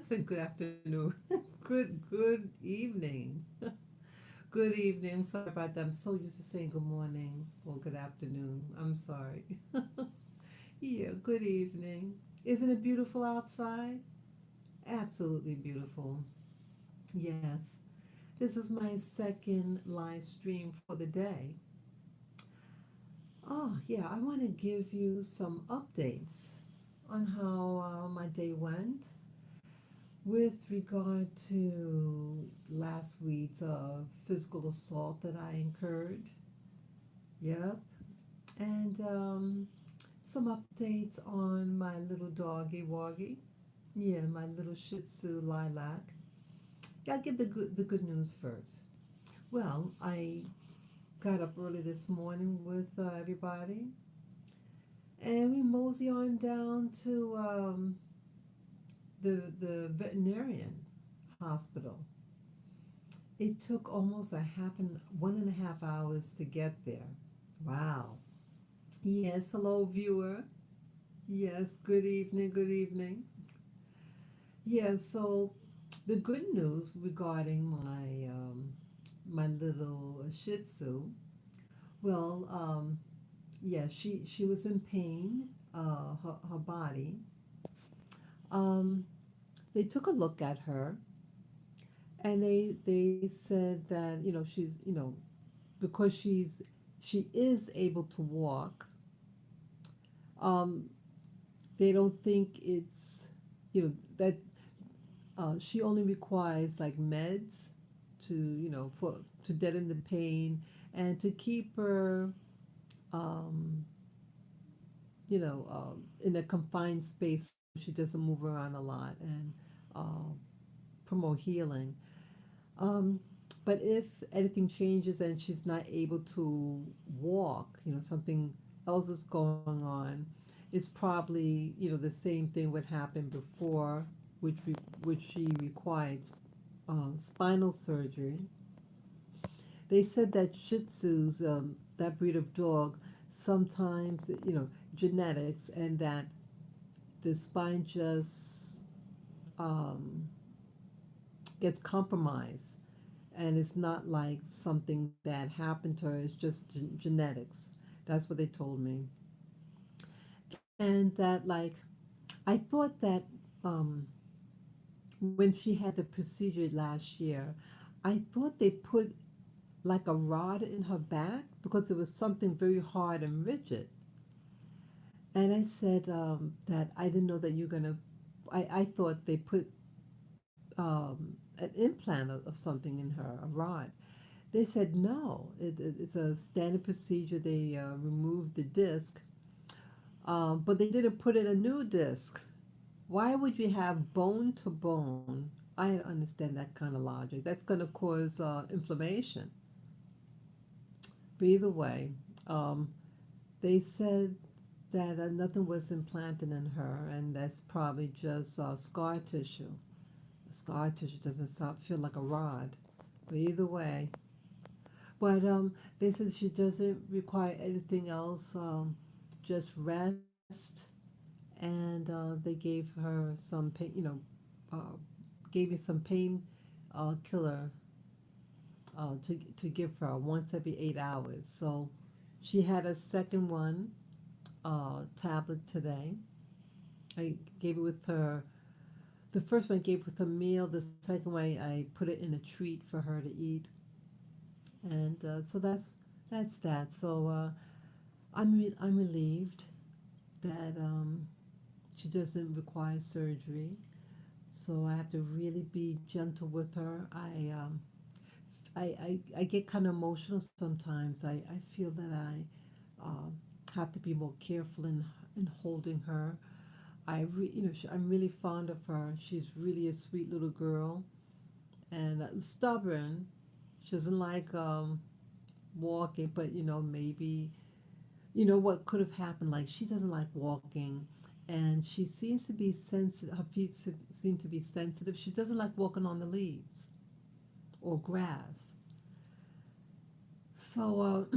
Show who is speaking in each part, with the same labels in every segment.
Speaker 1: said good afternoon. Good evening. Good evening. I'm sorry about that. I'm so used to saying good morning or good afternoon. I'm sorry. Yeah, good evening. Isn't it beautiful outside? Absolutely beautiful. Yes. This is my second live stream for the day. Oh, yeah, I want to give you some updates on how my day went. With regard to last week's physical assault that I incurred, yep, and some updates on my little doggy Woggy, yeah, my little Shih Tzu Lilac. Yeah, I'll give the good news first. Well, I got up early this morning with everybody, and we mosey on down to the veterinarian hospital. It took almost 1.5 hours to get there. Wow. Yes, hello, viewer. Yes, good evening, good evening. Yes, so the good news regarding my little Shih Tzu. Well, yeah, she was in pain. Her body. Um, they took a look at her, and they said that she's because she is able to walk. Um, they don't think it's that she only requires like meds to for to deaden the pain and to keep her um, in a confined space so she doesn't move around a lot and uh, promote healing. Um, but if anything changes and she's not able to walk, something else is going on, it's probably the same thing would happen before, which she required spinal surgery. They said that Shih Tzus, that breed of dog, sometimes genetics, and that the spine just um, gets compromised, and it's not like something that happened to her. It's just genetics. That's what they told me, and that like I thought that um, when she had the procedure last year, I thought they put like a rod in her back because there was something very hard and rigid. And I said that I didn't know that you're gonna. I thought they put an implant of something in her, a rod. They said no, it's a standard procedure. They removed the disc, but they didn't put in a new disc. Why would you have bone to bone? I don't understand that kind of logic. That's going to cause inflammation. But either way, um, they said that nothing was implanted in her, and that's probably just scar tissue. Scar tissue doesn't feel like a rod. But either way, but they said she doesn't require anything else, just rest, and they gave her some pain, uh, gave me some pain killer to give her once every 8 hours. So she had a second one tablet today. I gave it with her. The first one I gave with a meal. The second one I put it in a treat for her to eat, and so that's that. So I'm relieved that she doesn't require surgery. So I have to really be gentle with her. I get kind of emotional sometimes. I feel that I um, have to be more careful in holding her. I'm really fond of her. She's really a sweet little girl and stubborn. She doesn't like walking, but maybe what could have happened. Like she doesn't like walking, and she seems to be sensitive. Her feet seem to be sensitive. She doesn't like walking on the leaves or grass. So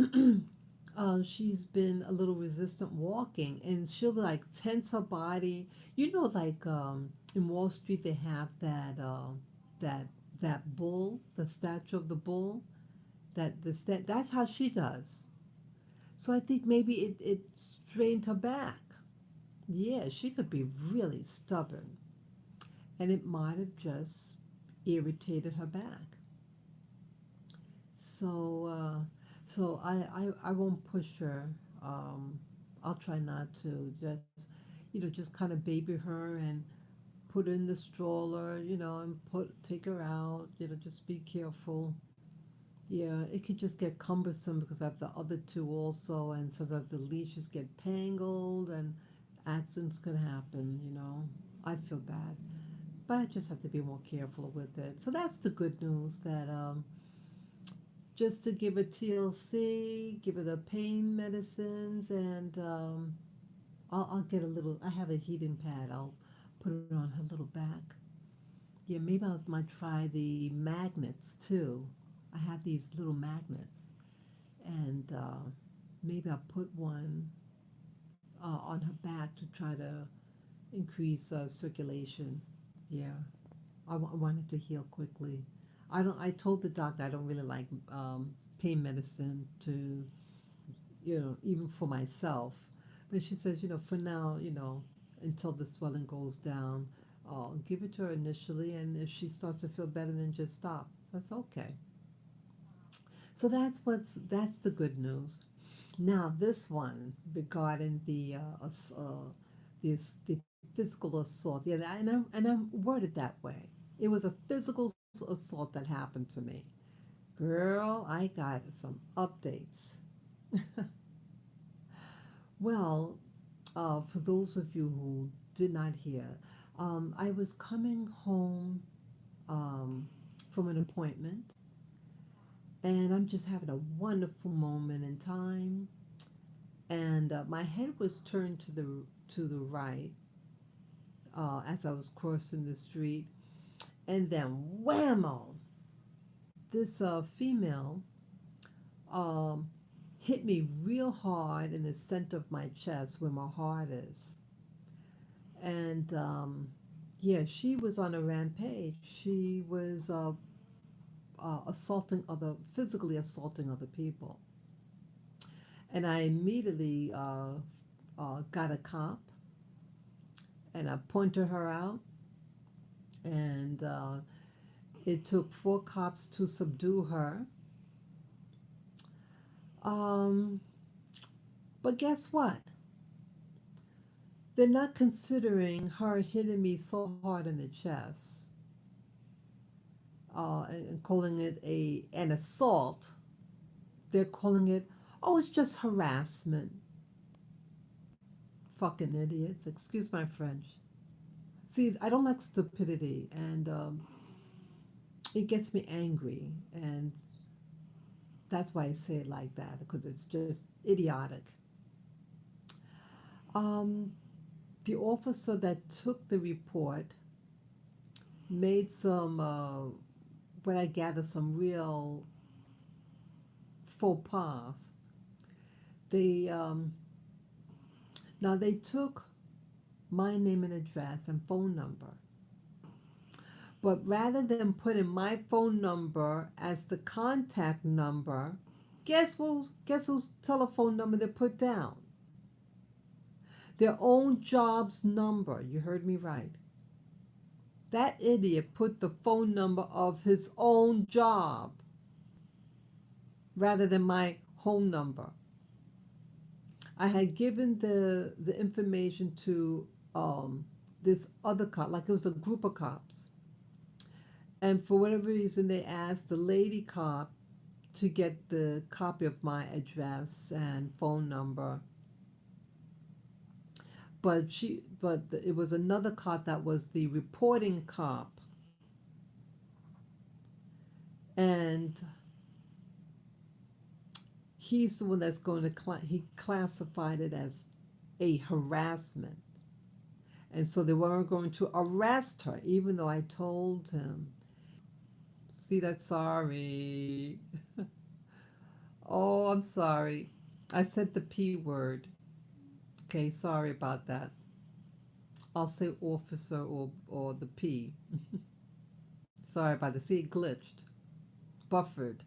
Speaker 1: she's been a little resistant walking, and she'll like tense her body. Like in Wall Street they have that that bull, the statue of the bull. That's how she does. So I think maybe it strained her back. Yeah, she could be really stubborn, and it might have just irritated her back. So I won't push her. Um, I'll try not to. Just kind of baby her and put her in the stroller, and take her out. Just be careful. Yeah, it could just get cumbersome because I have the other two also, and so that the leashes get tangled and accidents could happen. I feel bad, but I just have to be more careful with it. So that's the good news that just to give her TLC, give her the pain medicines, and I'll get a little. I have a heating pad. I'll put it on her little back. Yeah, maybe I might try the magnets too. I have these little magnets, and maybe I'll put one on her back to try to increase circulation. Yeah, I want it to heal quickly. I don't. I told the doctor I don't really like pain medicine to even for myself. But she says, for now, until the swelling goes down, I'll give it to her initially, and if she starts to feel better, then just stop. That's okay. So that's the good news. Now this one regarding the physical assault. Yeah, and I'm worded that way. It was a physical assault that happened to me. Girl, I got some updates. Well, for those of you who did not hear, I was coming home from an appointment, and I'm just having a wonderful moment in time. And my head was turned to the right as I was crossing the street, and then whammo! This female um, hit me real hard in the center of my chest where my heart is. And yeah, she was on a rampage. She was physically assaulting other people. And I immediately got a cop and I pointed her out. And it took four cops to subdue her. Um, but guess what? They're not considering her hitting me so hard in the chest and calling it an assault. They're calling it, oh, it's just harassment. Fucking idiots. Excuse my French. See, I don't like stupidity, and it gets me angry, and that's why I say it like that because it's just idiotic. Um, the officer that took the report made what I gather, some real faux pas. They Now they took my name and address and phone number, but rather than putting my phone number as the contact number, guess whose telephone number they put down? Their own job's number. You heard me right. That idiot put the phone number of his own job rather than my home number. I had given the information to this other cop, like it was a group of cops. And for whatever reason, they asked the lady cop to get the copy of my address and phone number. It was another cop that was the reporting cop, and he's the one that's going to he classified it as a harassment, and so they weren't going to arrest her, even though I told him. See that? Sorry. Oh, I'm sorry. I said the P word. Okay, sorry about that. I'll say officer or the P. Sorry about this. See, it glitched, buffered.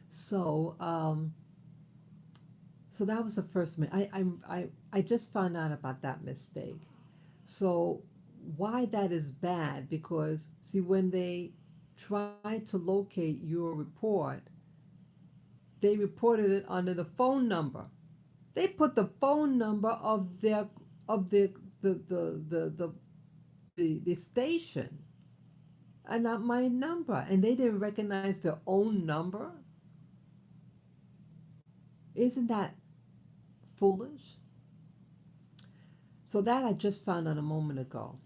Speaker 1: So so that was the first. I just found out about that mistake. So why that is bad? Because see, when they try to locate your report, they reported it under the phone number. They put the phone number of their of the station and not my number, and they didn't recognize their own number. Isn't that foolish? So that I just found out a moment ago.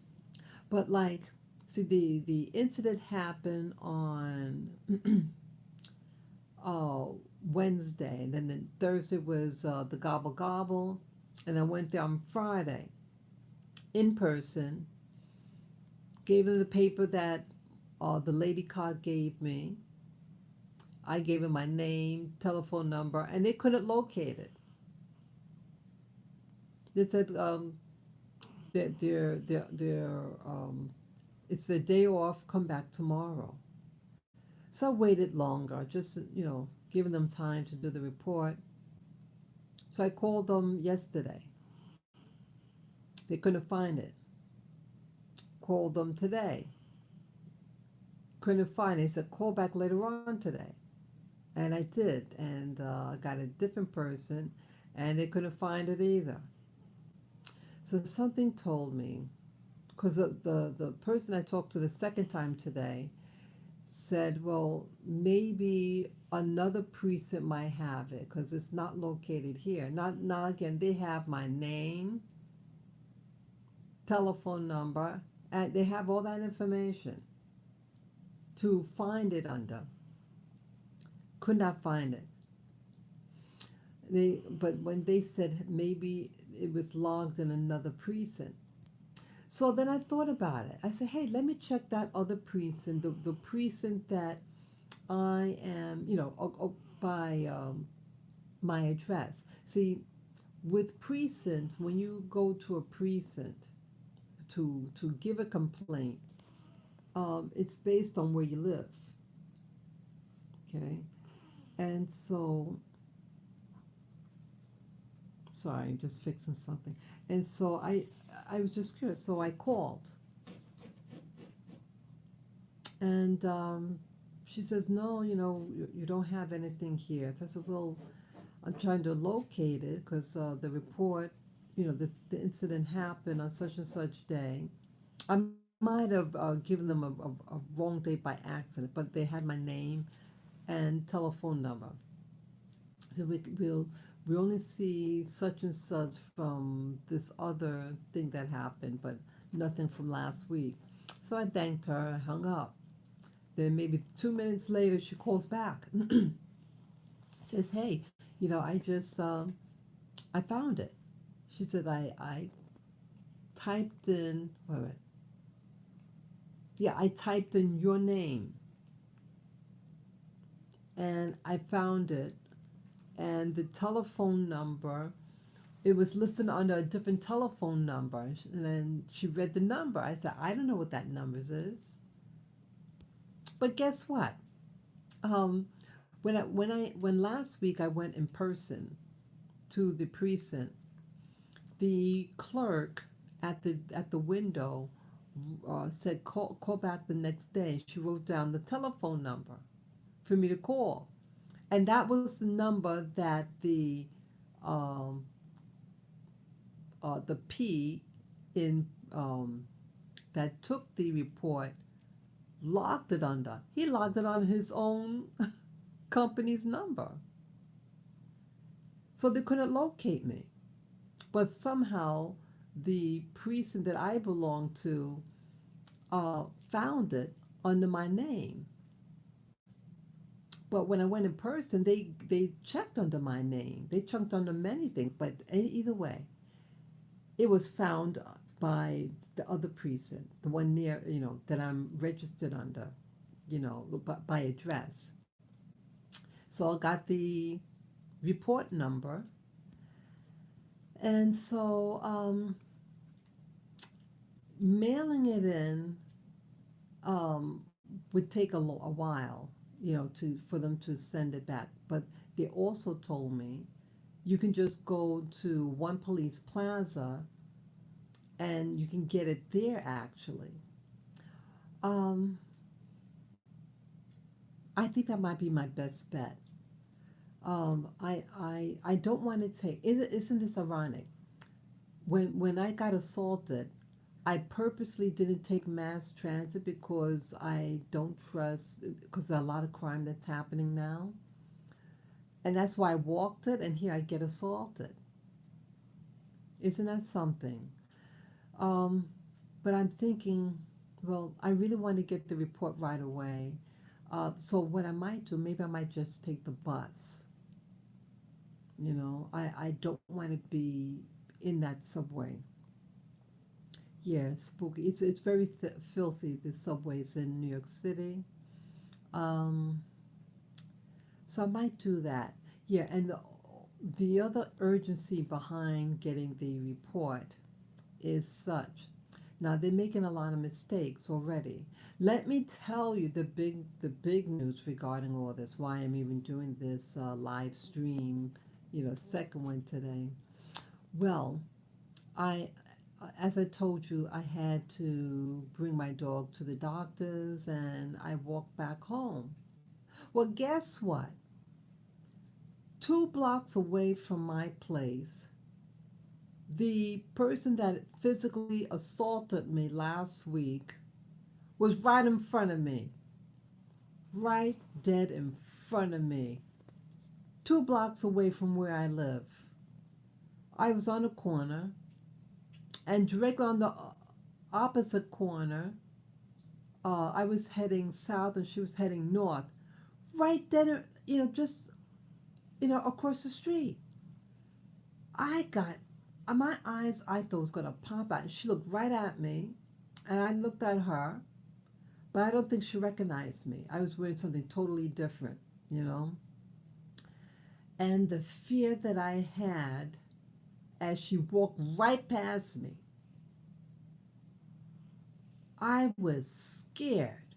Speaker 1: But like, see, the incident happened on uh, Wednesday, and then Thursday was the gobble gobble, and I went there on Friday in person. Gave them the paper that the lady card gave me. I gave them my name, telephone number, and they couldn't locate it. They said that it's their day off. Come back tomorrow. So I waited longer, just giving them time to do the report. So I called them yesterday. They couldn't find it. Called them today. Couldn't find it. They said call back later on today, and I did, and I got a different person, and they couldn't find it either. So something told me, because the person I talked to the second time today said, well, maybe another precinct might have it because it's not located here. Not again. They have my name, telephone number, and they have all that information to find it under. Could not find it. But when they said maybe it was logged in another precinct. So then I thought about it. I said, hey, let me check that other precinct, the precinct that I am, by my address. See, with precincts, when you go to a precinct to give a complaint, it's based on where you live. Okay, and so sorry, I'm just fixing something. And so I was just curious. So I called, and she says, no, you don't have anything here. I said, well, I'm trying to locate it because the report, the incident happened on such and such day. I might have given them a wrong date by accident, but they had my name and telephone number. So we only see such and such from this other thing that happened, but nothing from last week. So I thanked her, hung up. Then maybe 2 minutes later, she calls back, says, "Hey, I just I found it." She said, "I typed in wait, wait. Yeah, I typed in your name and I found it, and the telephone number, it was listed under a different telephone number." And then she read the number. I said, "I don't know what that number is." But guess what? Um, when last week I went in person to the precinct, the clerk at the window said call back the next day. She wrote down the telephone number for me to call, and that was the number that um, the P in that took the report logged it under. He logged it on his own company's number, so they couldn't locate me. But somehow the precinct that I belong to found it under my name. But when I went in person, they checked under my name. They checked under many things, but either way, it was found by the other precinct, the one near, that I'm registered under, by address. So I got the report number, and so Mailing it in would take a while, to for them to send it back. But they also told me you can just go to one police plaza and you can get it there actually. Um, I think that might be my best bet. I don't want to take. Isn't this ironic? When I got assaulted, I purposely didn't take mass transit because I don't trust, because there's a lot of crime that's happening now. And that's why I walked it, and here I get assaulted. Isn't that something? Um, but I'm thinking, well, I really want to get the report right away. So what I might do, maybe I might just take the bus. I don't want to be in that subway. Yeah, it's spooky. It's very filthy. The subways in New York City. Um, so I might do that. Yeah, and the other urgency behind getting the report is such. Now they're making a lot of mistakes already. Let me tell you the big news regarding all this. Why I'm even doing this live stream, second one today. Well, I, as I told you, I had to bring my dog to the doctors, and I walked back home. Well, guess what? 2 blocks away from my place, the person that physically assaulted me last week was right in front of me, right dead in front of me, 2 blocks away from where I live. I was on a corner, and directly on the opposite corner, I was heading south and she was heading north, right dead, just, across the street. I got, my eyes, I thought was going to pop out. And she looked right at me, and I looked at her, but I don't think she recognized me. I was wearing something totally different, you know. And the fear that I had as she walked right past me, I was scared.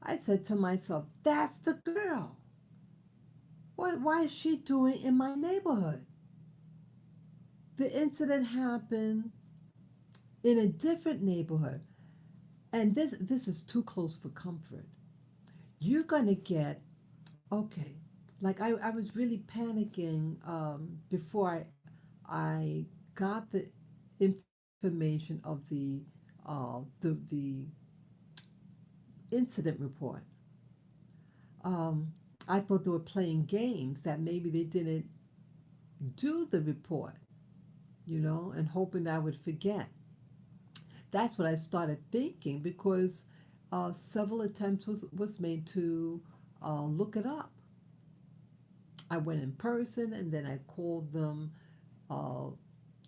Speaker 1: I said to myself, that's the girl. Why is she doing in my neighborhood? The incident happened in a different neighborhood. And this is too close for comfort. You're gonna get, okay, like I was really panicking before I got the information of the incident report. Um, I thought they were playing games, that maybe they didn't do the report, and hoping that I would forget. That's what I started thinking, because several attempts was made to look it up. I went in person, and then I called them uh,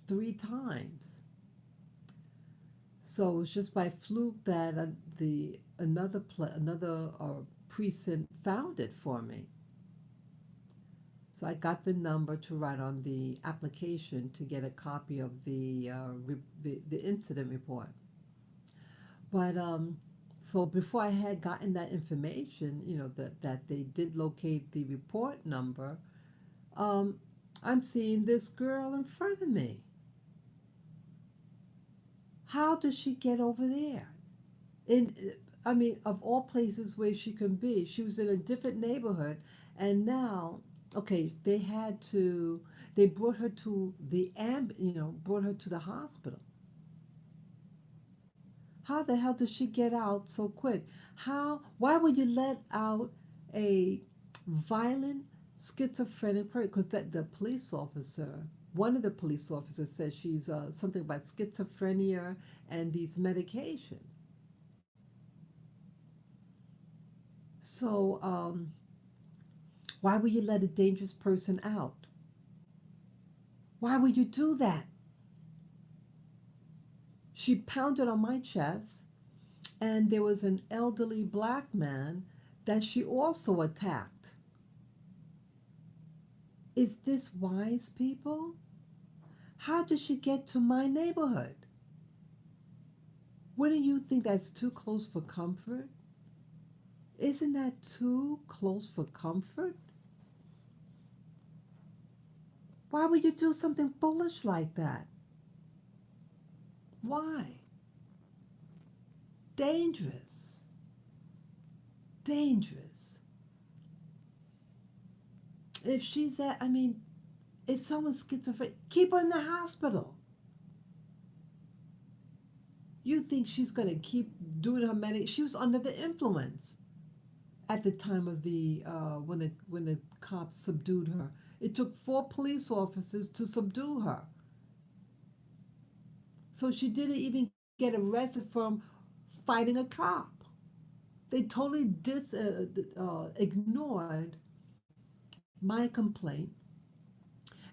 Speaker 1: 3 times. So it was just by fluke that the another precinct found it for me. So I got the number to write on the application to get a copy of the incident report. But so before I had gotten that information, that they did locate the report number, um, I'm seeing this girl in front of me. How does she get over there? In I mean, of all places where she can be, she was in a different neighborhood, and now, okay, they brought her to brought her to the hospital. How the hell did she get out so quick? Why would you let out a violent schizophrenic person? Because the police officer, one of the police officers, says she's something about schizophrenia and these medications. So, why would you let a dangerous person out? Why would you do that? She pounded on my chest, and there was an elderly black man that she also attacked. Is this wise, people? How did she get to my neighborhood? Wouldn't you think that's too close for comfort? Isn't that too close for comfort? Why would you do something foolish like that? Why? Dangerous. Dangerous. If she's at, I mean, if someone's schizophrenic, keep her in the hospital. You think she's going to keep doing her medication? She was under the influence at the time of the when the cops subdued her. It took 4 police officers to subdue her. So she didn't even get arrested from fighting a cop. They totally ignored my complaint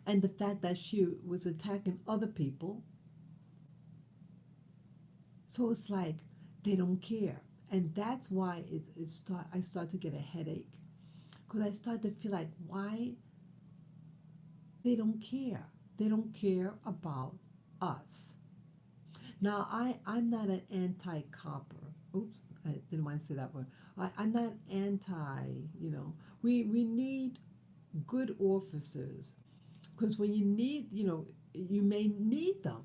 Speaker 1: and the fact that she was attacking other people. So it's like they don't care. And that's why I start to get a headache. Because I start to feel like, why they don't care? They don't care about us. Now, I'm not an anti-copper. Oops, I didn't want to say that word. I'm not anti, we need good officers. Because when you need, you may need them.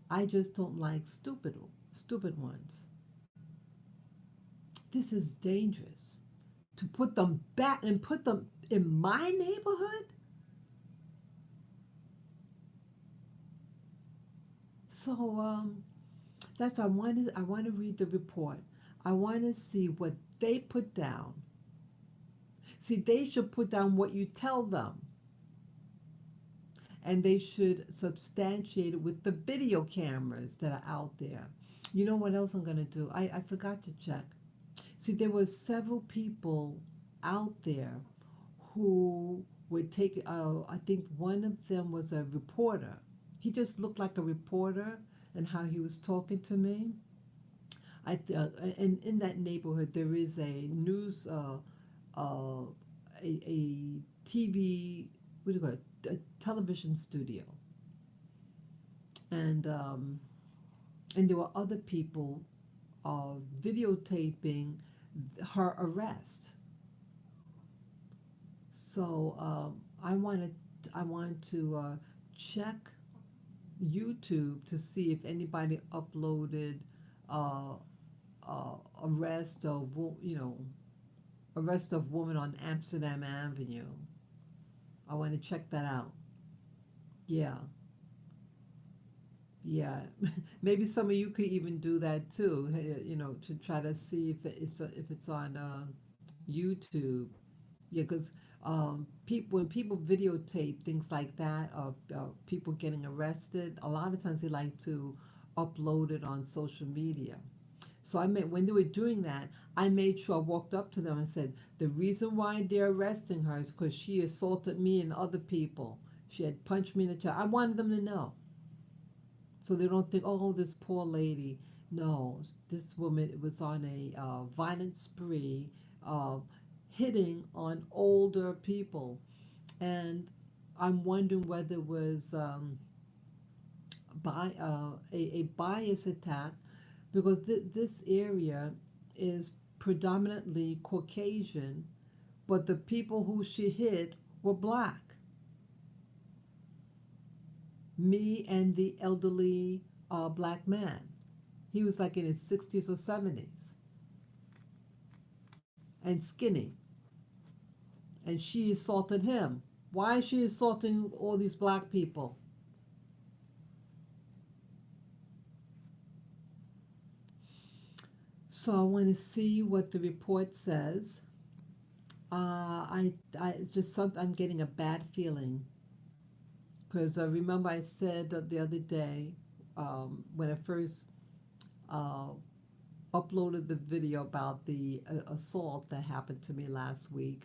Speaker 1: I just don't like stupid ones. This is dangerous. To put them back and put them in my neighborhood? So that's why I want to read the report. I want to see what they put down. See, they should put down what you tell them. And they should substantiate it with the video cameras that are out there. You know what else I'm going to do? I forgot to check. See, there were several people out there who would take, I think one of them was a reporter. He just looked like a reporter and how he was talking to me. And in that neighborhood, there is a news, a TV, what do you call it, a television studio. And there were other people videotaping her arrest. So I want to check YouTube to see if anybody uploaded uh, arrest of arrest of woman on Amsterdam Avenue. I want to check that out. Yeah, yeah. Maybe some of you could even do that too. To try to see if it's on YouTube. Yeah, because when people videotape things like that of people getting arrested, a lot of times they like to upload it on social media. So when they were doing that, I made sure I walked up to them and said, the reason why they're arresting her is because she assaulted me and other people. She had punched me in the chest. I wanted them to know, so they don't think, oh, this poor lady. No, this woman was on a violent spree, uh, hitting on older people, and I'm wondering whether it was a bias attack because this area is predominantly Caucasian, but the people who she hit were black. Me and the elderly black man. He was like in his 60s or 70s and skinny. And she assaulted him. Why is she assaulting all these black people? So I want to see what the report says. I just I'm getting a bad feeling because remember I said the other day when I first uh, uploaded the video about the assault that happened to me last week.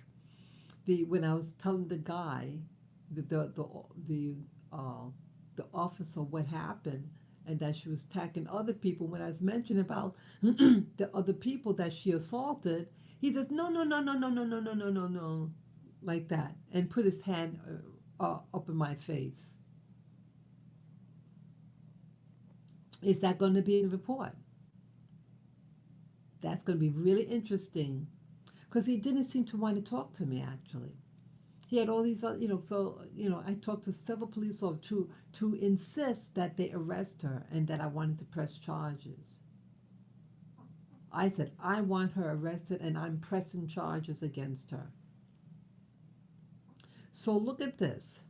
Speaker 1: When I was telling the guy, the the the the, uh, the officer what happened and that she was attacking other people. When I was mentioning about the other people that she assaulted, he says no no no no no no no no no no no like that and put his hand up in my face. Is that going to be in the report? That's going to be really interesting because he didn't seem to want to talk to me actually. He had all these, I talked to several police officers to insist that they arrest her and that I wanted to press charges. I said, I want her arrested and I'm pressing charges against her. So look at this.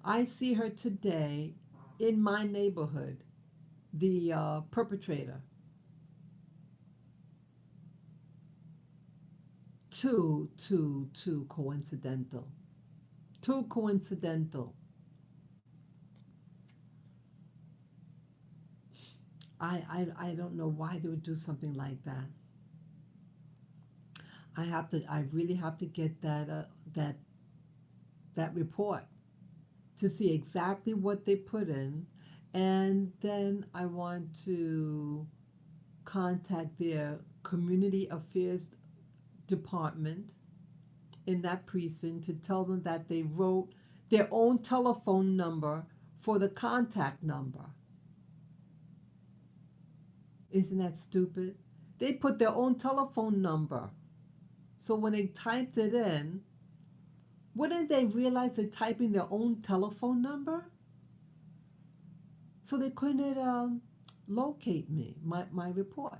Speaker 1: I see her today in my neighborhood, the perpetrator. Too coincidental. Too coincidental. I don't know why they would do something like that. I really have to get that that report to see exactly what they put in, and then I want to contact their community affairs department in that precinct to tell them that they wrote their own telephone number for the contact number. Isn't that stupid? They put their own telephone number. So when they typed it in, wouldn't they realize they're typing their own telephone number? So they couldn't locate me, my report.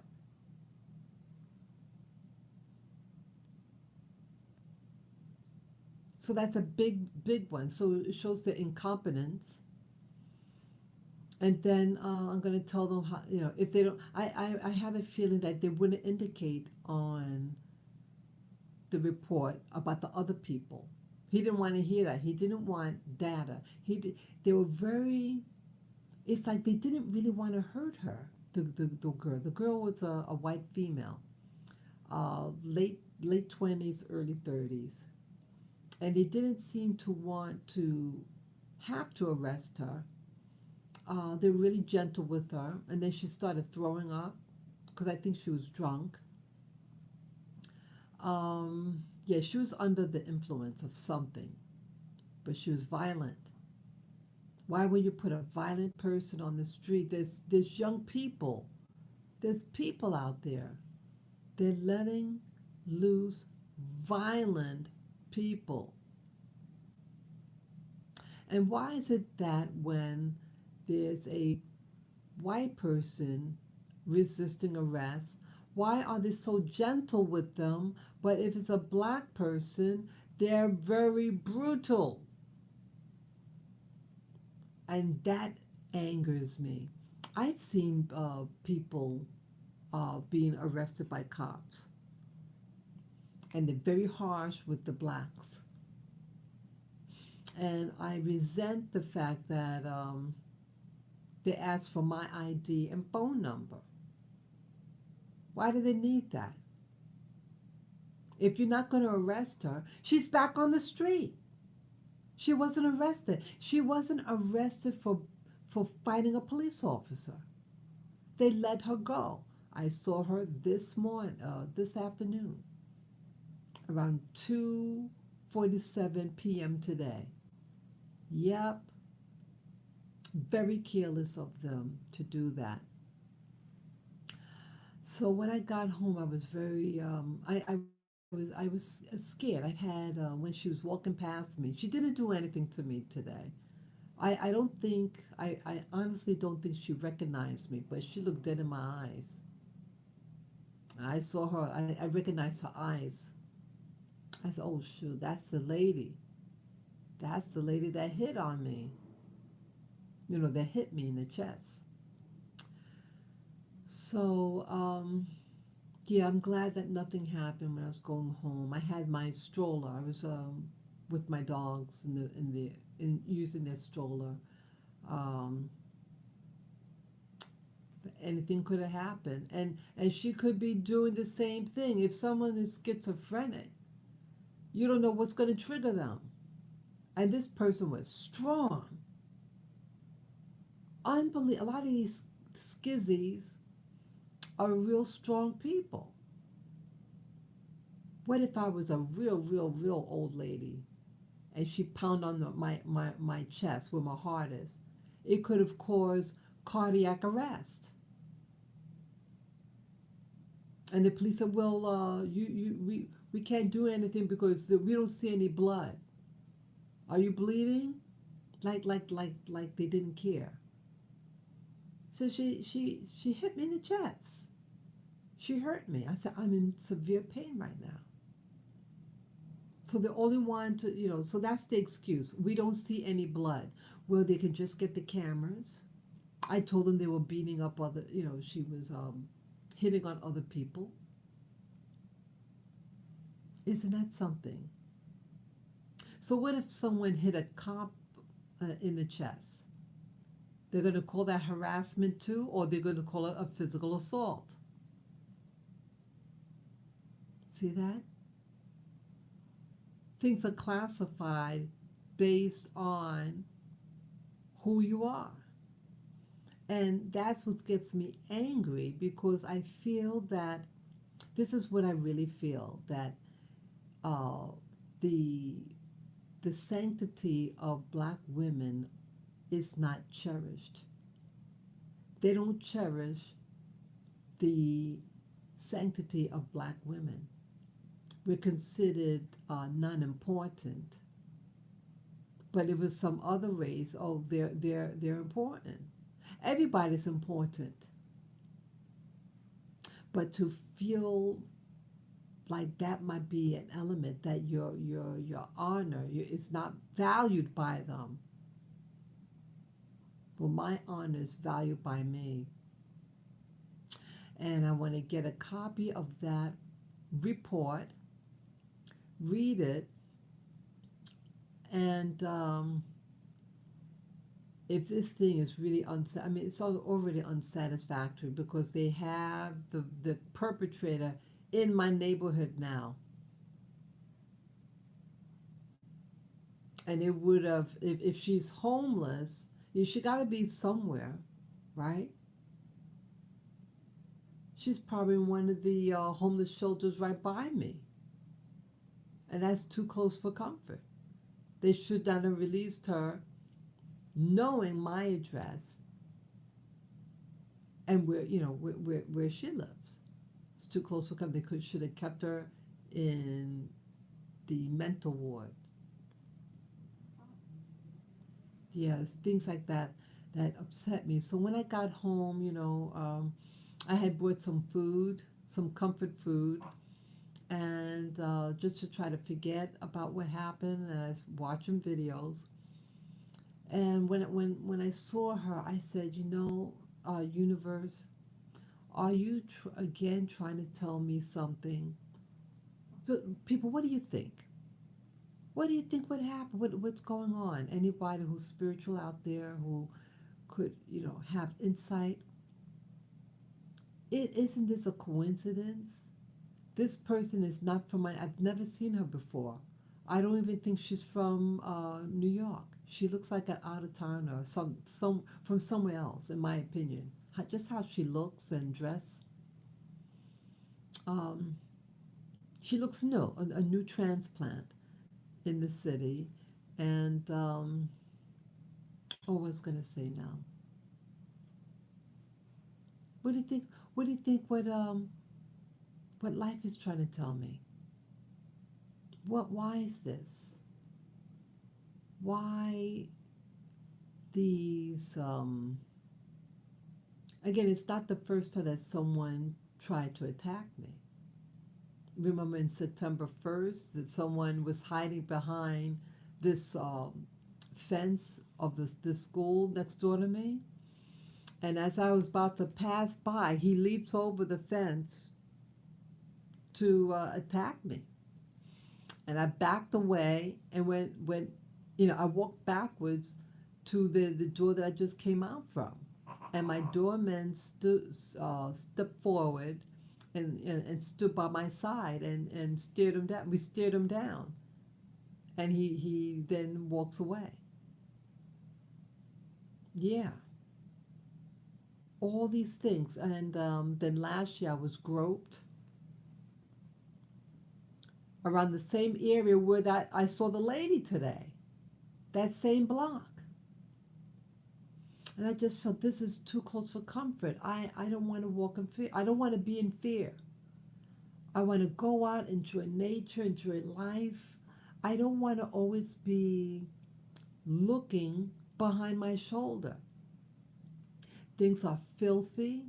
Speaker 1: So that's a big one. So it shows the incompetence. And then I'm going to tell them how, if they don't, I have a feeling that they wouldn't indicate on the report about the other people. He didn't want to hear that. He didn't want data. They were very, it's like they didn't really want to hurt her, the girl. The girl was a white female, late 20s, early 30s. And they didn't seem to want to have to arrest her. They were really gentle with her. And then she started throwing up because I think she was drunk. Yeah, she was under the influence of something, but she was violent. Why would you put a violent person on the street? There's young people. There's people out there. They're letting loose violent people. And why is it that when there's a white person resisting arrest, why are they so gentle with them? But if it's a black person, they're very brutal. And that angers me. I've seen people being arrested by cops, and they're very harsh with the blacks. And I resent the fact that they ask for my ID and phone number. Why do they need that? If you're not going to arrest her, she's back on the street. She wasn't arrested. She wasn't arrested for fighting a police officer. They let her go. I saw her this afternoon, around 2:47 p.m. today. Yep, very careless of them to do that. So when I got home, I was very, I was scared. I had when she was walking past me. She didn't do anything to me today. I don't think I honestly don't think she recognized me, but she looked dead in my eyes. I saw her. I recognized her eyes. I said, "Oh shoot, that's the lady. That's the lady that hit on me. That hit me in the chest." So yeah, I'm glad that nothing happened when I was going home. I had my stroller. I was with my dogs in using their stroller. Um, Anything could have happened, and she could be doing the same thing. If someone is schizophrenic, you don't know what's going to trigger them. And this person was strong, unbelievable. A lot of these skizzies are real strong people. What if I was a real old lady and she pounded on my chest where my heart is? It could have caused cardiac arrest. And the police said, well, we can't do anything because we don't see any blood. Are you bleeding? Like they didn't care. So she hit me in the chest. She hurt me. I said, I'm in severe pain right now. So the only one to, so that's the excuse. We don't see any blood. Well, they can just get the cameras. I told them they were beating up other, she was hitting on other people. Isn't that something? So what if someone hit a cop in the chest? They're going to call that harassment too, or they're going to call it a physical assault. See that? Things are classified based on who you are. And that's what gets me angry, because I feel that this is what I really feel, that the sanctity of black women is not cherished. They don't cherish the sanctity of black women. We're considered non-important. But if it's some other race, oh, they're important. Everybody's important. But to feel like that might be an element that your honor is not valued by them. Well, my honor is valued by me. And I want to get a copy of that report, read it, and if this thing is really it's already unsatisfactory, because they have the perpetrator in my neighborhood now. And it would have, if she's homeless, she got to be somewhere, right? She's probably in one of the homeless shelters right by me. And that's too close for comfort. They should not have released her knowing my address and where she lives. It's too close for comfort. They should have kept her in the mental ward. Yes, things like that upset me. So when I got home, I had bought some food, some comfort food, and just to try to forget about what happened. And I was watching videos, and when I saw her, I said, universe, are you again trying to tell me something? So, people, what do you think? What do you think would happen? What's going on? Anybody who's spiritual out there who could, have insight? Isn't this a coincidence? This person is not from I've never seen her before. I don't even think she's from New York. She looks like an out-of-towner, some from somewhere else, in my opinion. Just how she looks and dress. She looks new, a new transplant in the city. And what was I going to say now? What do you think? What do you think? What life is trying to tell me? Why is this? Why these? Again, it's not the first time that someone tried to attack me. Remember in September 1st that someone was hiding behind this fence of this school next door to me? And as I was about to pass by, he leaps over the fence to attack me. And I backed away and went I walked backwards to the door that I just came out from. And my doorman stepped forward and stood by my side and stared him down. We stared him down. And he then walks away. Yeah. All these things. And then last year I was groped around the same area where I saw the lady today. That same block. And I just felt this is too close for comfort. I don't want to walk in fear. I don't want to be in fear. I want to go out, enjoy nature, enjoy life. I don't want to always be looking behind my shoulder. Things are filthy.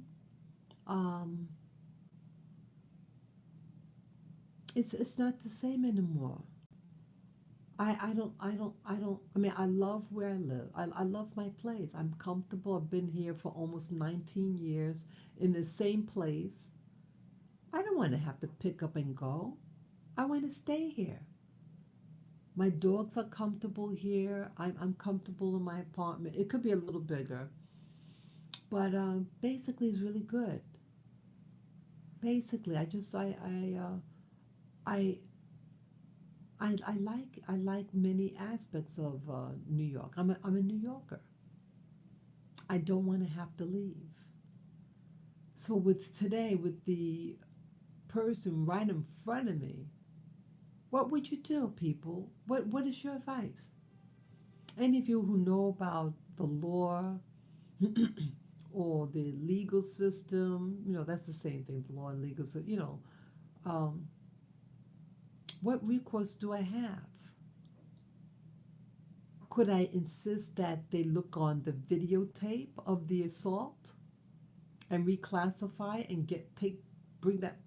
Speaker 1: Um, it's not the same anymore. I mean, I love where I live. I love my place. I'm comfortable. I've been here for almost 19 years in the same place. I don't want to have to pick up and go. I want to stay here. My dogs are comfortable here. I'm comfortable in my apartment. It could be a little bigger, but basically it's really good. Basically, I I like many aspects of New York. I'm a New Yorker. I don't want to have to leave. So with today, with the person right in front of me, what would you do, people? What is your advice? Any of you who know about the law or the legal system, that's the same thing, the law and legal system, um, what recourse do I have? Could I insist that they look on the videotape of the assault and reclassify and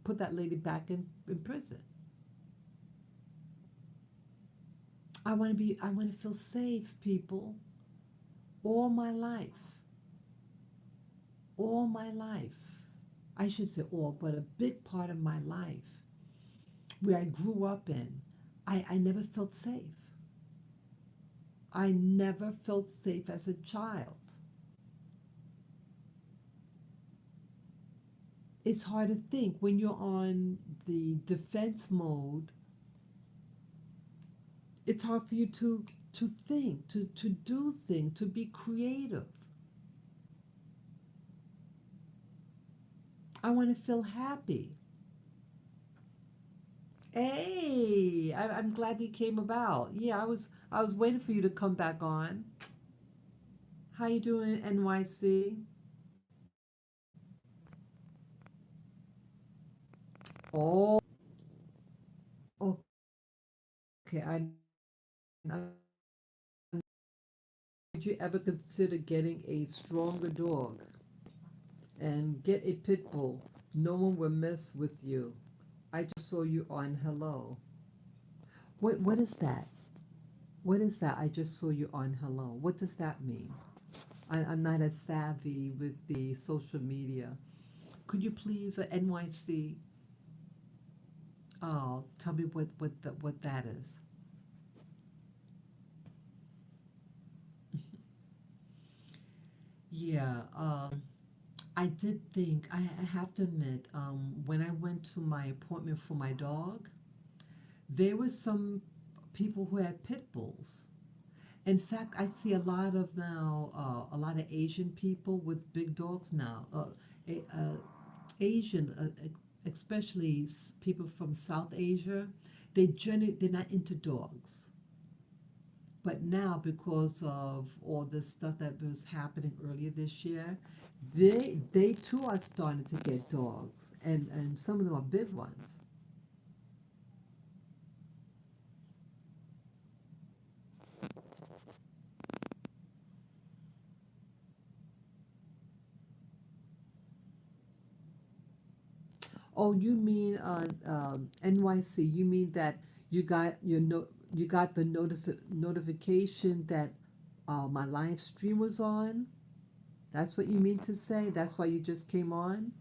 Speaker 1: put that lady back in prison? I want to feel safe, people, all my life. All my life. I should say all, but a big part of my life where I grew up in, I never felt safe. I never felt safe as a child. It's hard to think when you're on the defense mode. It's hard for you to think, to do things, to be creative. I want to feel happy. Hey, I'm glad you came about. Yeah, I was waiting for you to come back on. How you doing, NYC? Oh, okay. Did you ever consider getting a stronger dog and get a pit bull? No one will mess with you. I just saw you on Hello. What is that? What is that? I just saw you on Hello. What does that mean? I'm not as savvy with the social media. Could you please, NYC, tell me what that is? Yeah, I did think, I have to admit, when I went to my appointment for my dog, there were some people who had pit bulls. In fact, I see a lot of now, a lot of Asian people with big dogs now. Asian, especially people from South Asia, they're not into dogs. But now, because of all this stuff that was happening earlier this year, they too are starting to get dogs, and some of them are big ones. Oh, you mean NYC? You mean that you got the notification that my live stream was on? That's what you mean to say? That's why you just came on?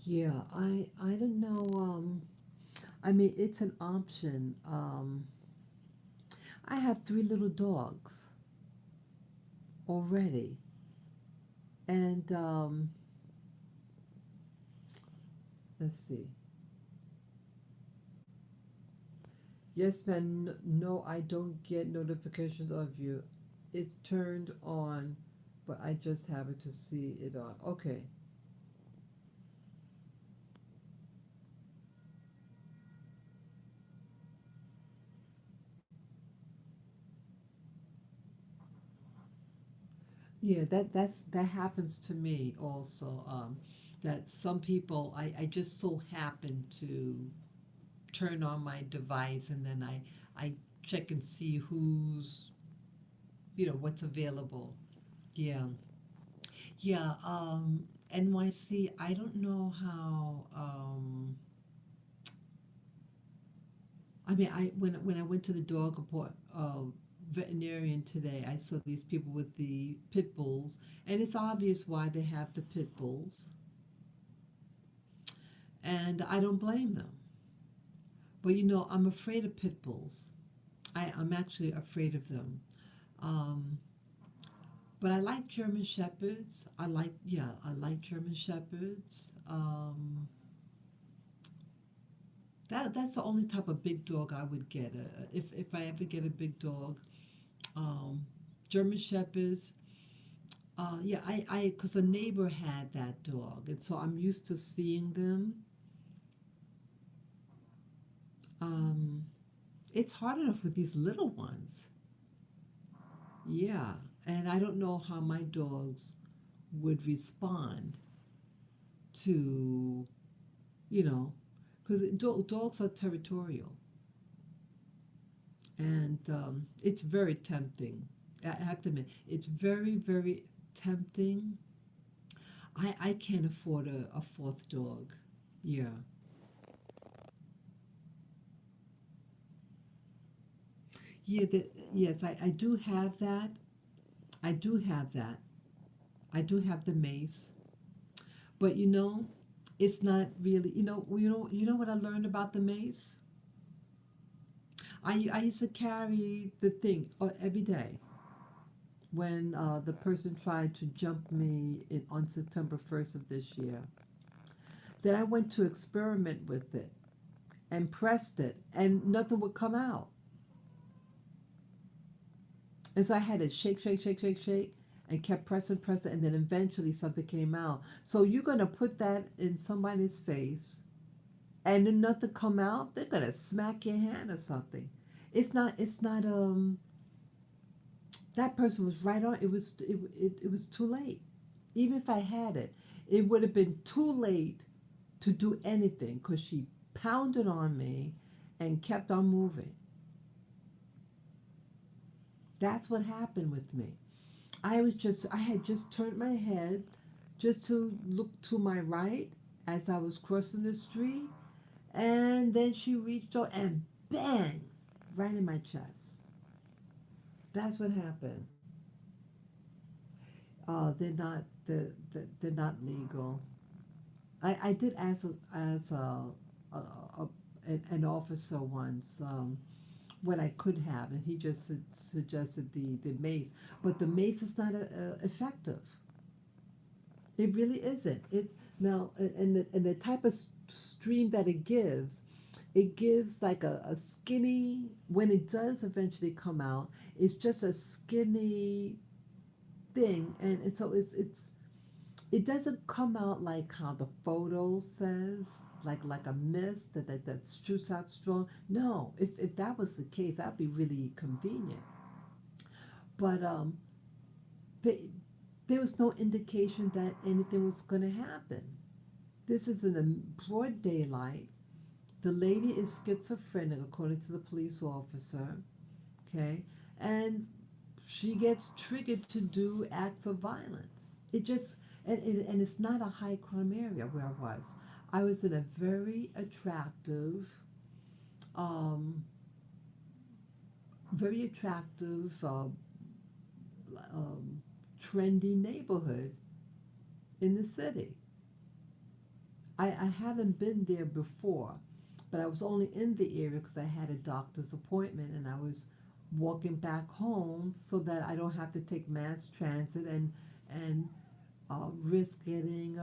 Speaker 1: Yeah, I don't know. I mean, it's an option. I have three little dogs already, and let's see. Yes, ma'am. No, I don't get notifications of you. It's turned on, but I just happen to see it on. Okay. Yeah, that happens to me also. That some people, I just so happen to turn on my device, and then I check and see who's, what's available. Yeah. Yeah, NYC, I don't know how, I mean, when I went to the dog veterinarian today, I saw these people with the pit bulls, and it's obvious why they have the pit bulls, and I don't blame them. But I'm afraid of pit bulls. I'm actually afraid of them. Um, but I like German shepherds. I like German shepherds. That's the only type of big dog I would get. If I ever get a big dog, um, German shepherds. Yeah, because a neighbor had that dog, and so I'm used to seeing them. Um, it's hard enough with these little ones. Yeah, and I don't know how my dogs would respond to, you know, because dogs are territorial, and it's very tempting. I have to admit, it's very, very tempting. I can't afford a fourth dog. Yeah. Yeah, yes, I do have that. I do have that. I do have the mace. But it's not really, you know what I learned about the mace? I used to carry the thing every day when the person tried to jump me on September 1st of this year. Then I went to experiment with it and pressed it, and nothing would come out. And so I had to shake, shake, shake, shake, shake, and kept pressing, pressing, and then eventually something came out. So you're gonna put that in somebody's face, and then nothing come out. They're gonna smack your hand or something. It's not. It's not. That person was right on. It was too late. Even if I had it, it would have been too late to do anything because she pounded on me and kept on moving. That's what happened with me. I had just turned my head just to look to my right as I was crossing the street, and then she reached out and bang, right in my chest. That's what happened. They're not legal. I did ask an officer once what I could have, and he just suggested the mace, but the mace is not effective. It really isn't. It's now and the type of stream that it gives like a skinny. When it does eventually come out, it's just a skinny thing, and so it doesn't come out like how the photo says, like a mist that shoots out strong. No, if that was the case, that'd be really convenient. But the, there was no indication that anything was going to happen. This is in the broad daylight. The lady is schizophrenic, according to the police officer. Okay, and she gets triggered to do acts of violence. It just and it's not a high crime area where I was. I was in a um, very attractive, um, trendy neighborhood in the city. I haven't been there before, but I was only in the area because I had a doctor's appointment and I was walking back home so that I don't have to take mass transit and risk getting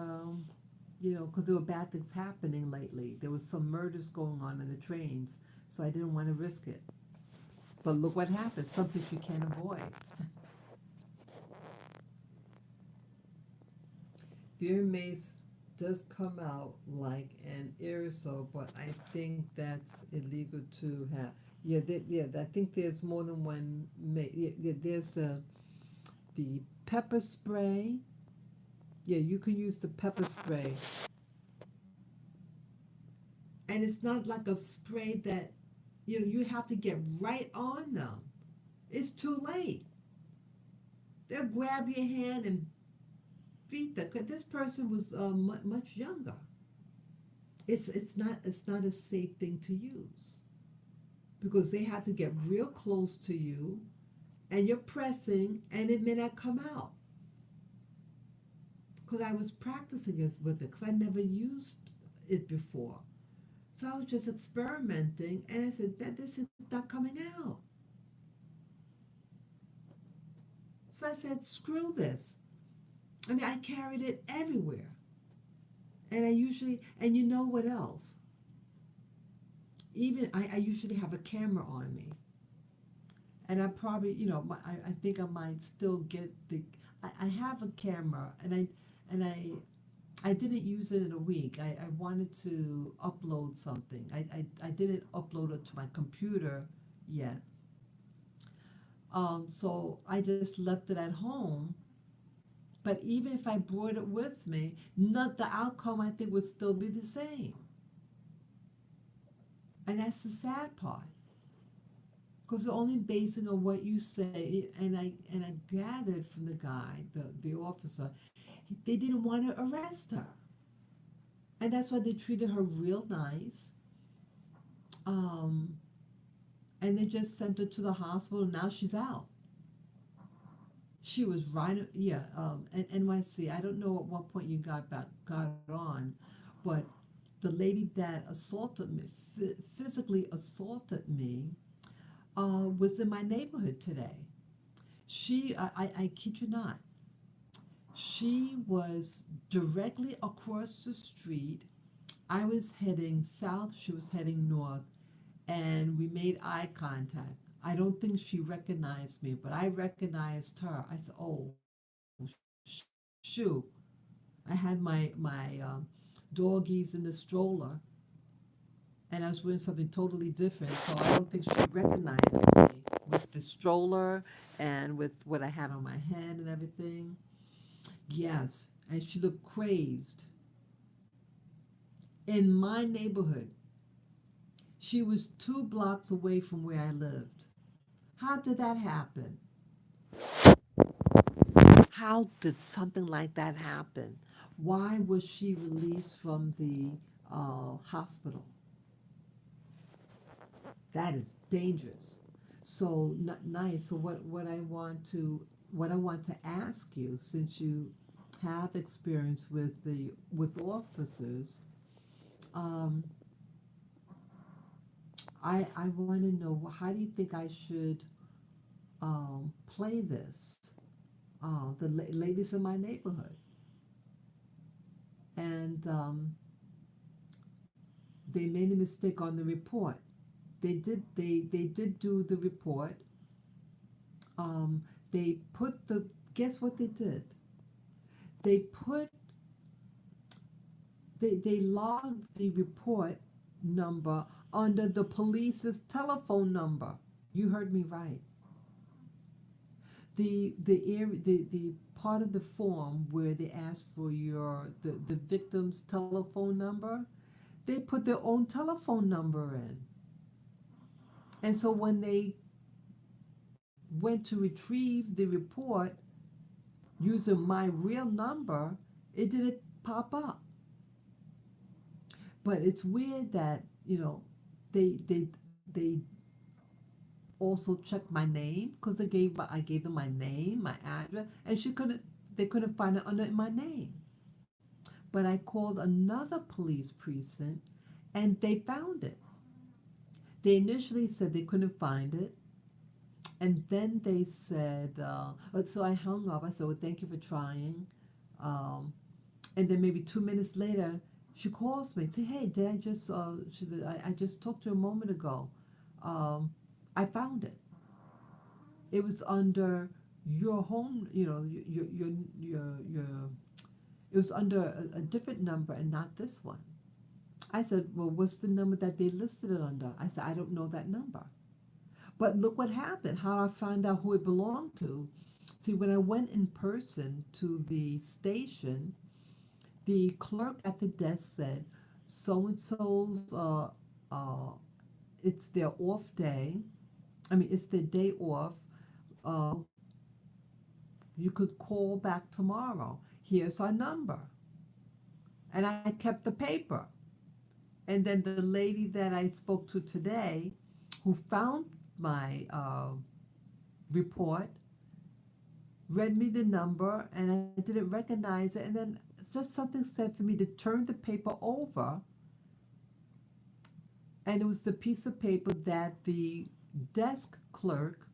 Speaker 1: because there were bad things happening lately. There was some murders going on in the trains So I didn't want to risk it. But look what happened, something you can't avoid. Beer mace does come out like an aerosol, but I think that's illegal to have. Yeah, I think there's more than one. There's the pepper spray. Yeah, you can use the pepper spray, and it's not like a spray that you have to get right on them. It's too late. They'll grab your hand and beat the. This person was much younger. It's not a safe thing to use because they have to get real close to you, and you're pressing, and it may not come out. Because I was practicing it with it because I never used it before. So I was just experimenting, and I said, that this is not coming out. So I said, screw this. I mean, I carried it everywhere. And I usually, and you know what else? Even I usually have a camera on me. And I probably, I think I might still get I have a camera, and I didn't use it in a week. I wanted to upload something. I didn't upload it to my computer yet. So I just left it at home. But even if I brought it with me, not the outcome I think would still be the same. And that's the sad part. Because they're only basing on what you say, and I gathered from the guy, the officer, they didn't want to arrest her. And that's why they treated her real nice. Um, and they just sent her to the hospital. Now she's out. She was right, yeah, at NYC. I don't know at what point you got on, but the lady that assaulted me, physically assaulted me, was in my neighborhood today. I kid you not, she was directly across the street. I was heading south, she was heading north, and we made eye contact. I don't think she recognized me, but I recognized her. I said, "Oh, shoot!" I had my doggies in the stroller, and I was wearing something totally different. So I don't think she recognized me with the stroller and with what I had on my head and everything. Yes, and she looked crazed. In my neighborhood, she was 2 blocks away from where I lived. How did that happen? How did something like that happen? Why was she released from the hospital? That is dangerous. So nice. So what I want to ask you, since you have experience with officers, um, I want to know, how do you think I should play this? The ladies in my neighborhood, and they made a mistake on the report. They did do the report. Um, they put the guess what they did? They put they logged the report number under the police's telephone number. You heard me right. The part of the form where they ask for the victim's telephone number, they put their own telephone number in. And so when they went to retrieve the report using my real number, it didn't pop up. But it's weird that, they also checked my name, because I gave them my name, my address, and they couldn't find it under my name. But I called another police precinct, and they found it. They initially said they couldn't find it, and then they said, so I hung up. I said, well, thank you for trying. And then maybe 2 minutes later, she calls me and say, hey, did I just, she said, I just talked to you a moment ago. um, I found it. It was under your home, your it was under a different number and not this one. I said, well, what's the number that they listed it under? I said, I don't know that number. But look what happened, how I found out who it belonged to. See, when I went in person to the station, the clerk at the desk said, so and so's, it's their off day. I mean, it's their day off. Uh, you could call back tomorrow. Here's our number. And I kept the paper. And then the lady that I spoke to today, who found my report, read me the number, and I didn't recognize it. And then just something said for me to turn the paper over, and it was the piece of paper that the desk clerk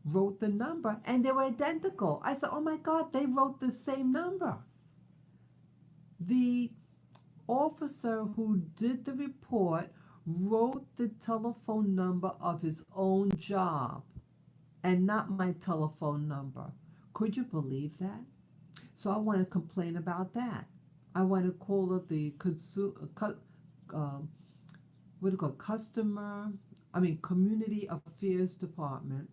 Speaker 1: wrote the number, and they were identical. I said, oh my God, they wrote the same number. The officer who did the report wrote the telephone number of his own job and not my telephone number. Could you believe that? So I want to complain about that. I want to call up the what do you call community affairs department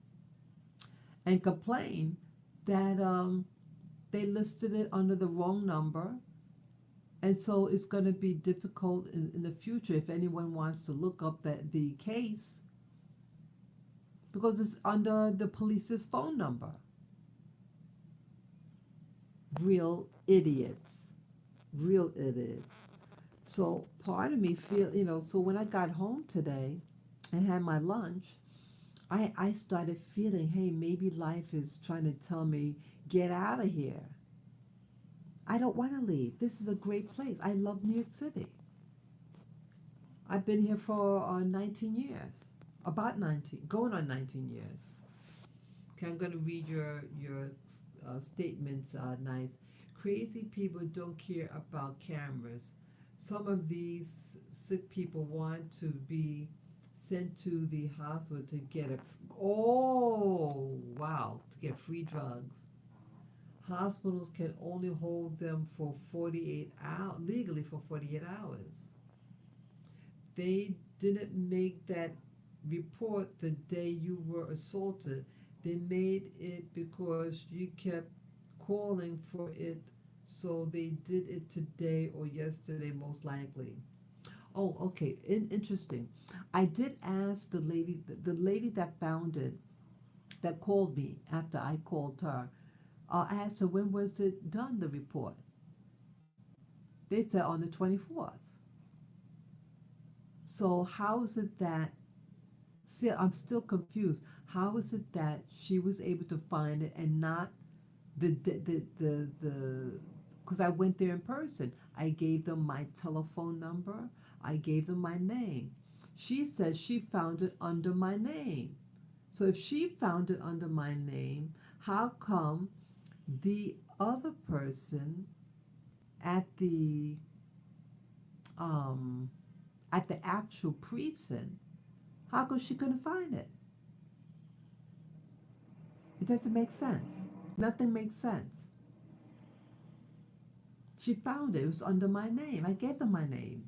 Speaker 1: and complain that they listed it under the wrong number. And so it's going to be difficult in the future if anyone wants to look up the case because it's under the police's phone number. Real idiots. Real idiots. So part of me so when I got home today and had my lunch, I started feeling, hey, maybe life is trying to tell me, get out of here. I don't want to leave. This is a great place. I love New York City. I've been here for 19 years, about 19, going on 19 years. Okay, I'm going to read your statements. Nice. Crazy people don't care about cameras. Some of these sick people want to be sent to the hospital to get to get free drugs. Hospitals can only hold them for 48 hours, legally for 48 hours. They didn't make that report the day you were assaulted. They made it because you kept calling for it, so they did it today or yesterday, most likely. Oh, okay. Interesting. I did ask the lady that found it, that called me after I called her. I asked her, when was it done, the report? They said on the 24th. So how is it that, see, I'm still confused. How is it that she was able to find it and not because I went there in person. I gave them my telephone number. I gave them my name. She says she found it under my name. So if she found it under my name, how come the other person at the um, actual precinct, how come she couldn't find it? It doesn't make sense. Nothing makes sense. She found it. It was under my name. I gave them my name.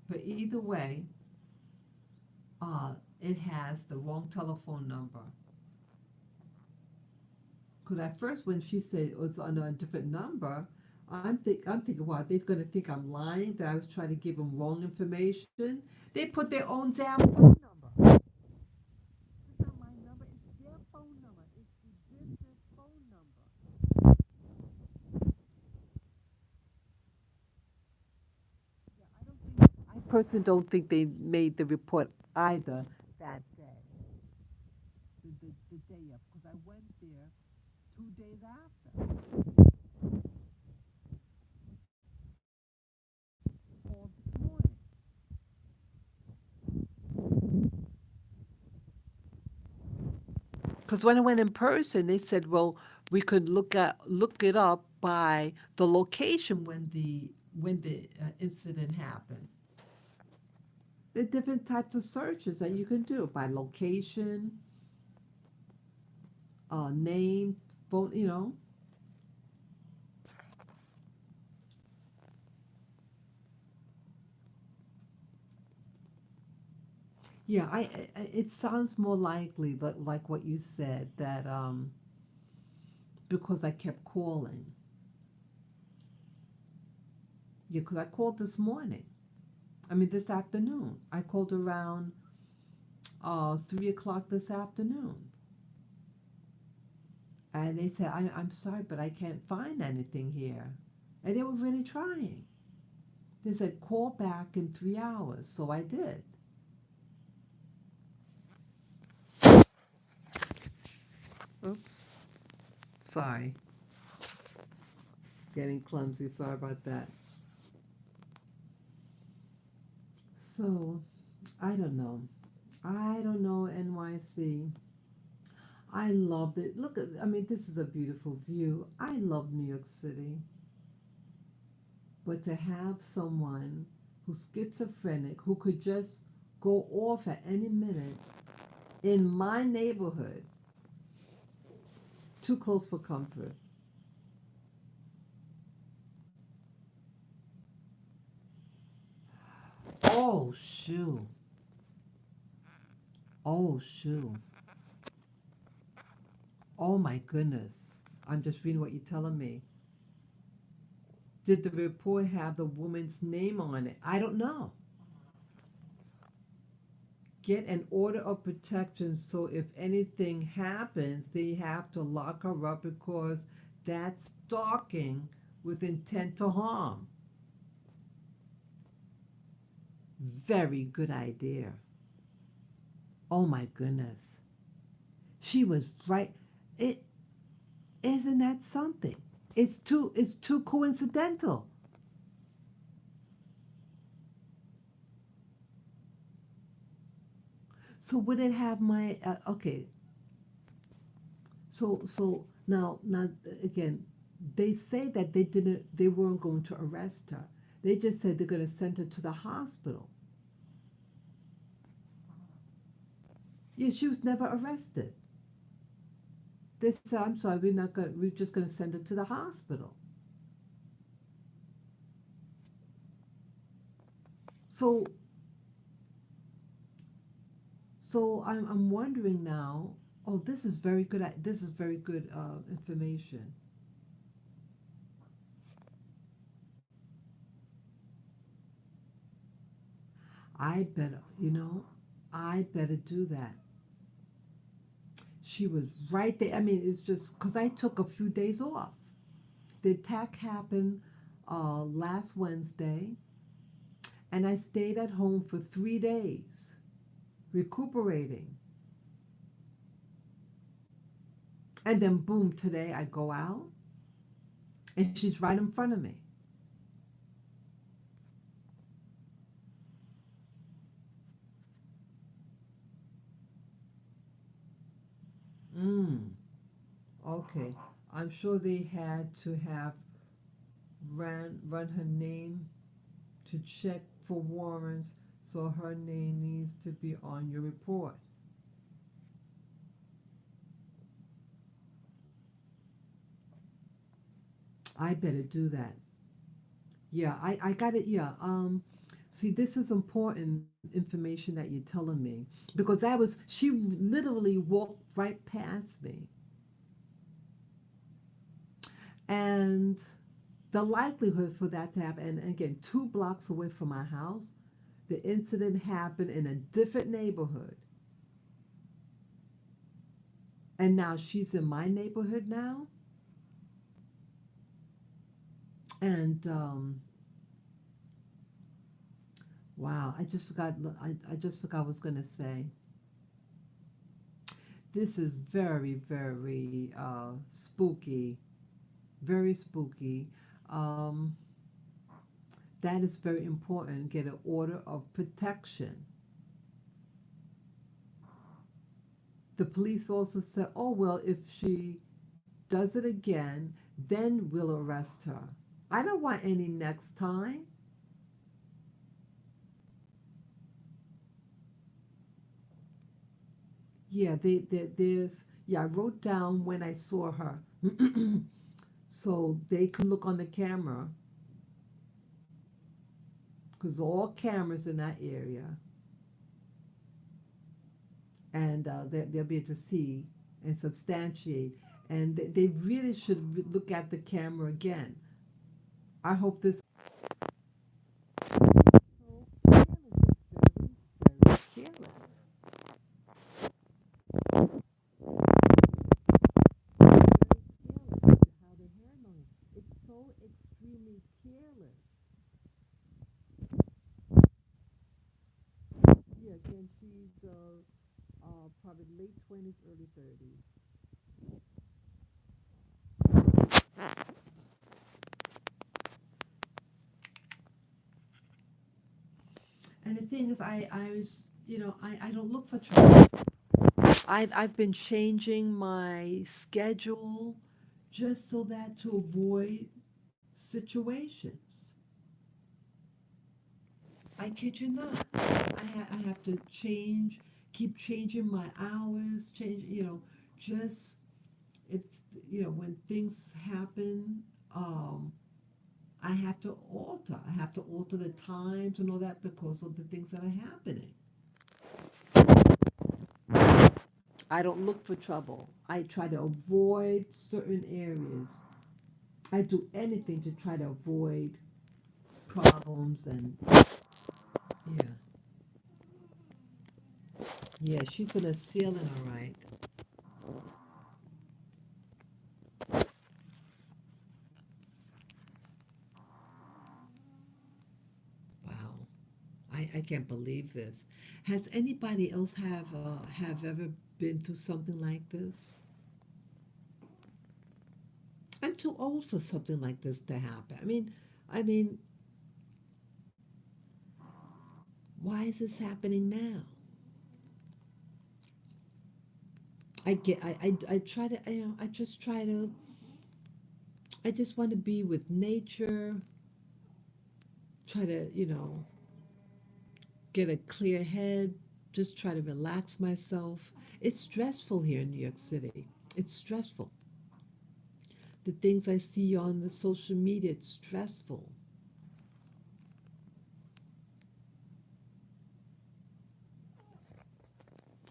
Speaker 1: But either way, it has the wrong telephone number. Because at first, when she said it's under a different number, I'm thinking, wow, they're gonna think I'm lying, that I was trying to give them wrong information. They put their own damn phone number. It's not my number. It's their phone number. It's the business phone number. Yeah, I personally don't think they made the report either that day, the day of, because I went there 2 days after. Called this morning. Because when I went in person, they said, well, we could look it up by the location when the
Speaker 2: when the incident happened.
Speaker 1: There are different types of searches that you can do by location, name, phone. Yeah, it sounds more likely, but like what you said, that because I kept calling. Yeah, because I called this morning. I mean, this afternoon. I called around 3 o'clock this afternoon, and they said, I'm sorry, but I can't find anything here, and they were really trying. They said call back in 3 hours, so I did. Oops, sorry, getting clumsy. Sorry about that. So I don't know. I don't know, NYC. I loved it. Look at, I mean, this is a beautiful view. I love New York City. But to have someone who's schizophrenic who could just go off at any minute in my neighborhood, too close for comfort. Oh, shoo. Oh, shoo. Oh, my goodness. I'm just reading what you're telling me. Did the report have the woman's name on it? I don't know. Get an order of protection so if anything happens, they have to lock her up because that's stalking with intent to harm. Very good idea. Oh my goodness. She was right. It isn't that something. It's too coincidental. So would it have my okay, so now again, they say that they weren't going to arrest her. They just said they're going to send her to the hospital. Yeah, she was never arrested. They said, I'm sorry, we're just going to send her to the hospital. So I'm wondering now. Oh, this is very good. This is very good information. I better, I better do that. She was right there. I mean, it's just because I took a few days off. The attack happened last Wednesday, and I stayed at home for 3 days, recuperating. And then, boom, today I go out, and she's right in front of me. Mm, okay. I'm sure they had to have run her name to check for warrants, so her name needs to be on your report. I better do that. Yeah, I got it. Yeah. See, this is important information that you're telling me because she literally walked right past me, and the likelihood for that to happen, and again, 2 blocks away from my house, the incident happened in a different neighborhood, and now she's in my neighborhood now, and wow, I just forgot what I was gonna say. This is very, very spooky, very spooky. Um, that is very important. Get an order of protection. The police also said, oh, well, if she does it again, then we'll arrest her. I don't want any next time. Yeah, there's, yeah, I wrote down when I saw her. So they can look on the camera because all cameras in that area, and they'll be able to see and substantiate. And they really should look at the camera again. I hope this. So very, very careless. Very careless with how they're handling it. It's so extremely careless. Yeah, again, she's probably late 20s, early 30s. And the thing is, I was, I don't look for trouble. I've been changing my schedule just so that to avoid situations. I kid you not. I have to change, keep changing my hours, change, just it's, when things happen, I have to alter. I have to alter the times and all that because of the things that are happening. I don't look for trouble. I try to avoid certain areas. I do anything to try to avoid problems and yeah. Yeah, she's in a ceiling, all right. Wow. I can't believe this. Has anybody else have ever been through something like this? I'm too old for something like this to happen. I mean, why is this happening now? I try to, I just try to, I just want to be with nature, try to, get a clear head, just try to relax myself. It's stressful here in New York City. It's stressful. The things I see on the social media, it's stressful.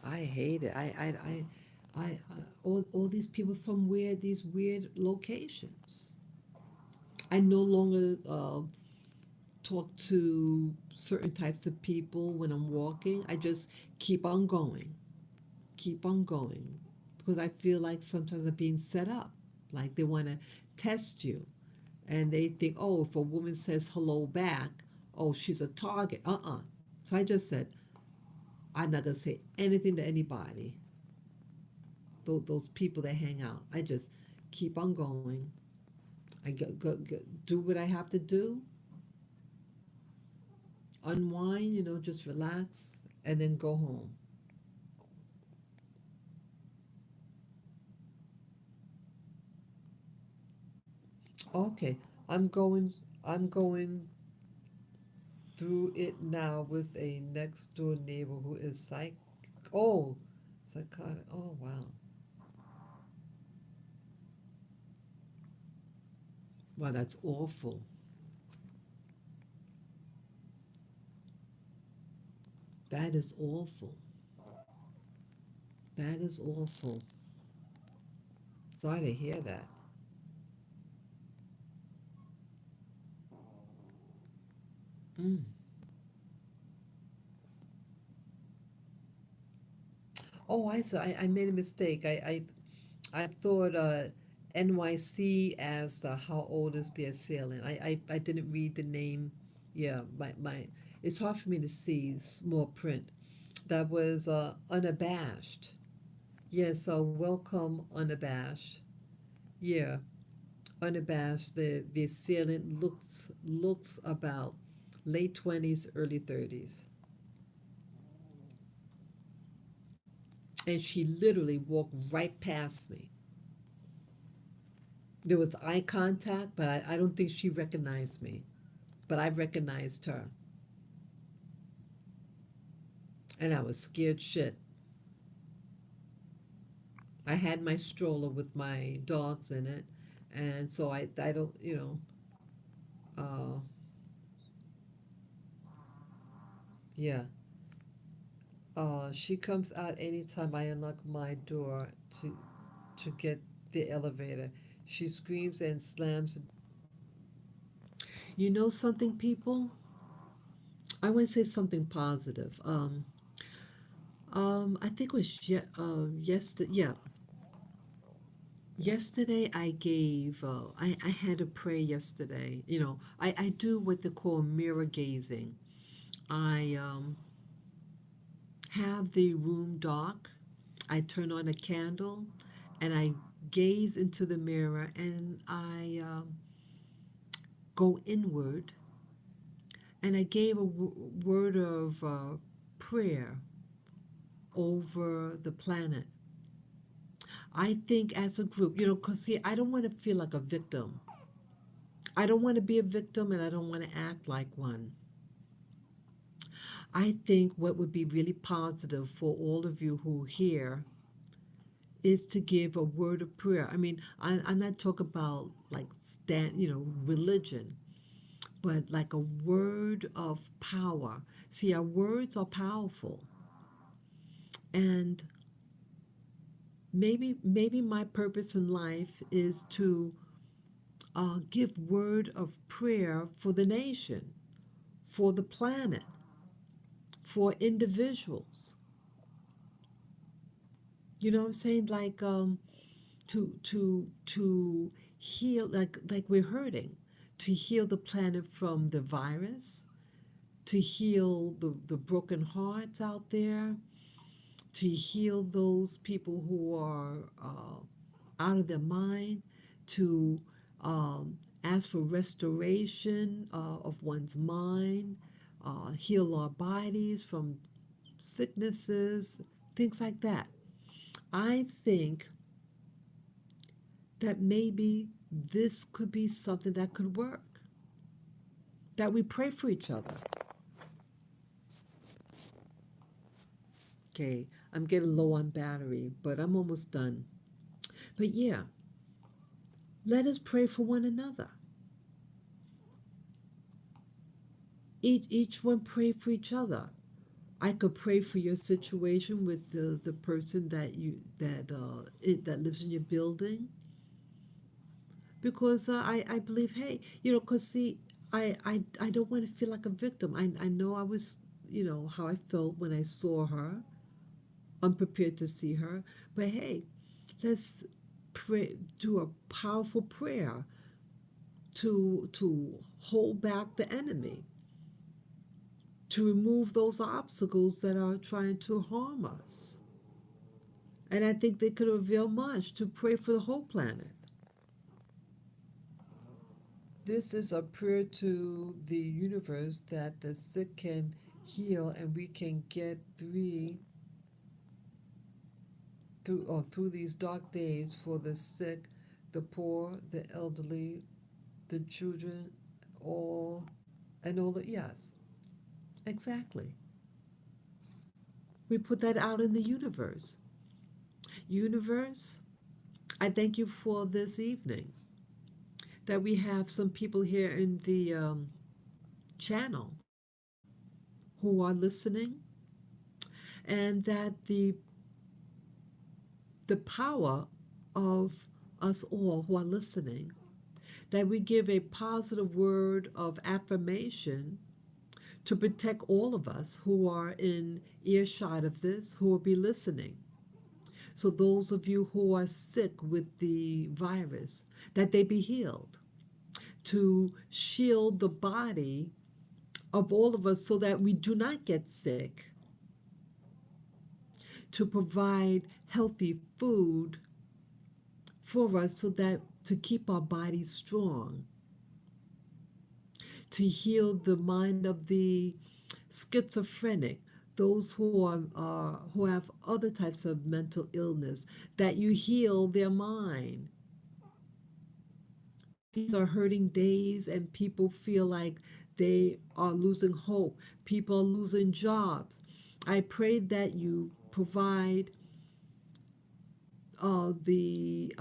Speaker 1: I hate it. All these people from these weird locations. I no longer talk to certain types of people when I'm walking. I just keep on going, keep on going, because I feel like sometimes I'm being set up, like they want to test you, and they think, oh, if a woman says hello back, oh, she's a target. So I just said, I'm not gonna say anything to anybody. Those people that hang out, I just keep on going. I go do what I have to do, unwind, just relax, and then go home. Okay, I'm going. I'm going through it now with a next door neighbor who is oh, psychotic. Oh wow, wow, that's awful. That is awful. That is awful. Sorry to hear that. Mm. Oh, I made a mistake. I thought NYC as how old is their assailant. I didn't read the name. Yeah, my it's hard for me to see small print. That was unabashed. Yeah, so welcome unabashed. Yeah, unabashed. The assailant looks about late 20s, early 30s, and she literally walked right past me. There was eye contact, but I don't think she recognized me. But I recognized her, and I was scared shit. I had my stroller with my dogs in it, and so I don't, yeah. She comes out anytime I unlock my door to get the elevator. She screams and slams. You know something, people? I want to say something positive. I think it was yesterday. Yeah, yesterday I gave. I had a prayer yesterday. I do what they call mirror gazing. I have the room dark. I turn on a candle, and I gaze into the mirror, and I go inward, and I gave a word of prayer over the planet. I think as a group, because see, I don't want to feel like a victim. I don't want to be a victim and I don't want to act like one. I think what would be really positive for all of you who hear is to give a word of prayer. I mean, I'm not talking about like religion, but like a word of power. See, our words are powerful. And maybe my purpose in life is to give word of prayer for the nation, for the planet, for individuals. You know what I'm saying? Like to heal, like we're hurting, to heal the planet from the virus, to heal the broken hearts out there, to heal those people who are out of their mind, to ask for restoration of one's mind, heal our bodies from sicknesses, things like that. I think that maybe this could be something that could work, that we pray for each other. Okay, I'm getting low on battery, but I'm almost done. But yeah, let us pray for one another. Each one pray for each other. I could pray for your situation with the person that lives in your building, because I believe, hey, because see, I don't want to feel like a victim. I know I was, how I felt when I saw her, unprepared to see her, but hey, let's pray, do a powerful prayer to hold back the enemy, to remove those obstacles that are trying to harm us. And I think they could avail much to pray for the whole planet. This is a prayer to the universe that the sick can heal and we can get through these dark days for the sick, the poor, the elderly, the children, all and all the yes, exactly. We put that out in the universe. Universe, I thank you for this evening, that we have some people here in the channel who are listening, and that the power of us all who are listening, that we give a positive word of affirmation to protect all of us who are in earshot of this, who will be listening. So those of you who are sick with the virus, that they be healed, to shield the body of all of us so that we do not get sick, to provide healthy food for us so that to keep our bodies strong, to heal the mind of the schizophrenic, those who have other types of mental illness, that you heal their mind, These are hurting days, and people feel like they are losing hope. People are losing jobs. I pray that you provide the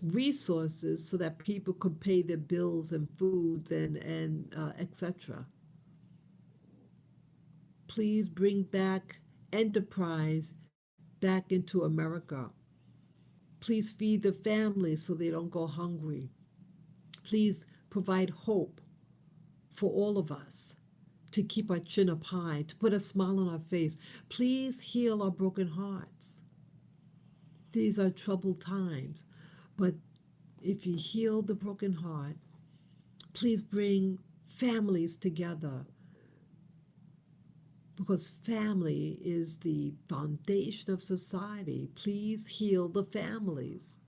Speaker 1: resources so that people could pay their bills and foods and etc. Please bring back enterprise back into America. Please feed the families so they don't go hungry. Please provide hope for all of us to keep our chin up high, to put a smile on our face. Please heal our broken hearts. These are troubled times, but if you heal the broken heart, please bring families together because family is the foundation of society. Please heal the families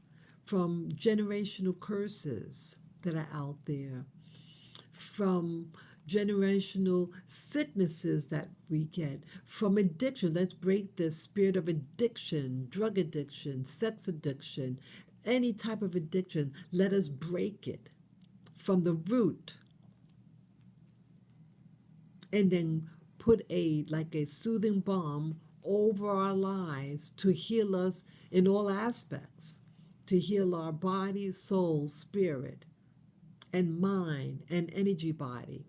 Speaker 1: from generational curses that are out there, from generational sicknesses that we get, from addiction. Let's break the spirit of addiction, drug addiction, sex addiction, any type of addiction. Let us break it from the root and then put a soothing balm over our lives to heal us in all aspects, to heal our body, soul, spirit, and mind and energy body.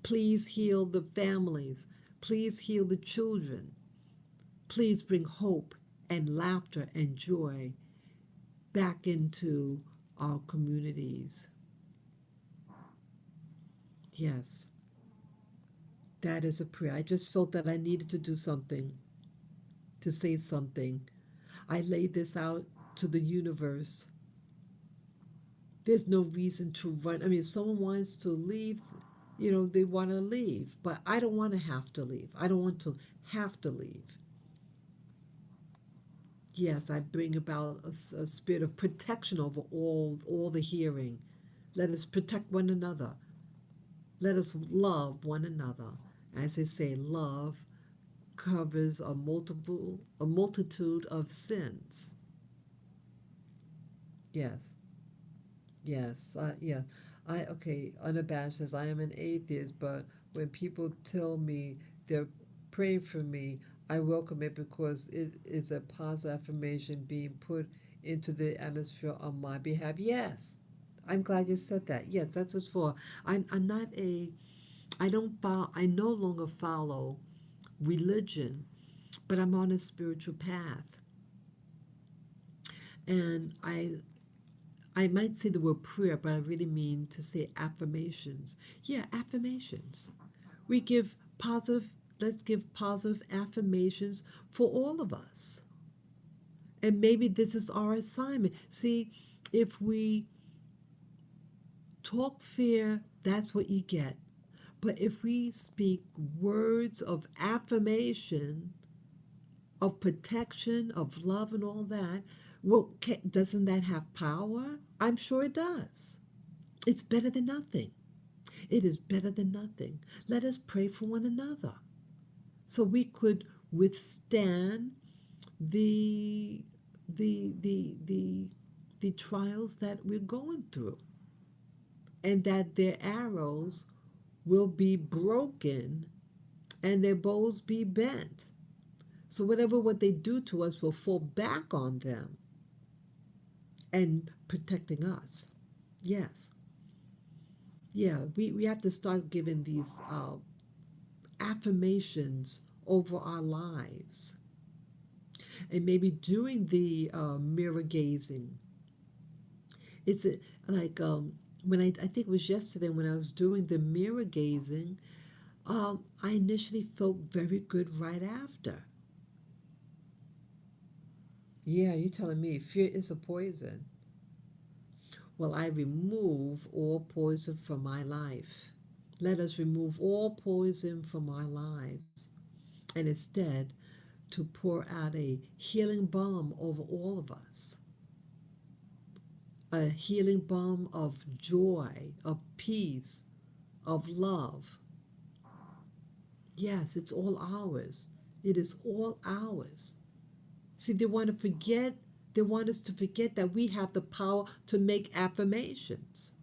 Speaker 1: Please heal the families. Please heal the children. Please bring hope and laughter and joy back into our communities. Yes, that is a prayer. I just felt that I needed to do something, to say something. I laid this out to the universe. There's no reason to run. I mean, if someone wants to leave, they want to leave, but I don't want to have to leave. I don't want to have to leave. Yes, I bring about a spirit of protection over all the hearing. Let us protect one another. Let us love one another. As they say, love covers a multitude of sins. Yes, yes, yeah. Unabashed says, I am an atheist, but when people tell me they're praying for me, I welcome it because it is a positive affirmation being put into the atmosphere on my behalf. Yes, I'm glad you said that. Yes, that's what it's for. I'm not a, I don't follow, I no longer follow religion, but I'm on a spiritual path. And I might say the word prayer, but I really mean to say affirmations. Yeah, affirmations. We give positive, let's give positive affirmations for all of us. And maybe this is our assignment. See, if we talk fear, that's what you get. But if we speak words of affirmation, of protection, of love, and all that, well, doesn't that have power? I'm sure it does. It's better than nothing. It is better than nothing. Let us pray for one another so we could withstand the the the the the trials that we're going through, and that their arrows will be broken and their bows be bent. So whatever what they do to us will fall back on them and protecting us. Yes. Yeah, we have to start giving these affirmations over our lives. And maybe doing the mirror gazing. It's like when I think it was yesterday when I was doing the mirror gazing, I initially felt very good right after. Yeah, you're telling me fear is a poison. Well, I remove all poison from my life. Let us remove all poison from our lives and instead to pour out a healing balm over all of us. A healing balm of joy, of peace, of love. Yes, it's all ours. It is all ours. See, they want to forget They want us to forget that we have the power to make affirmations,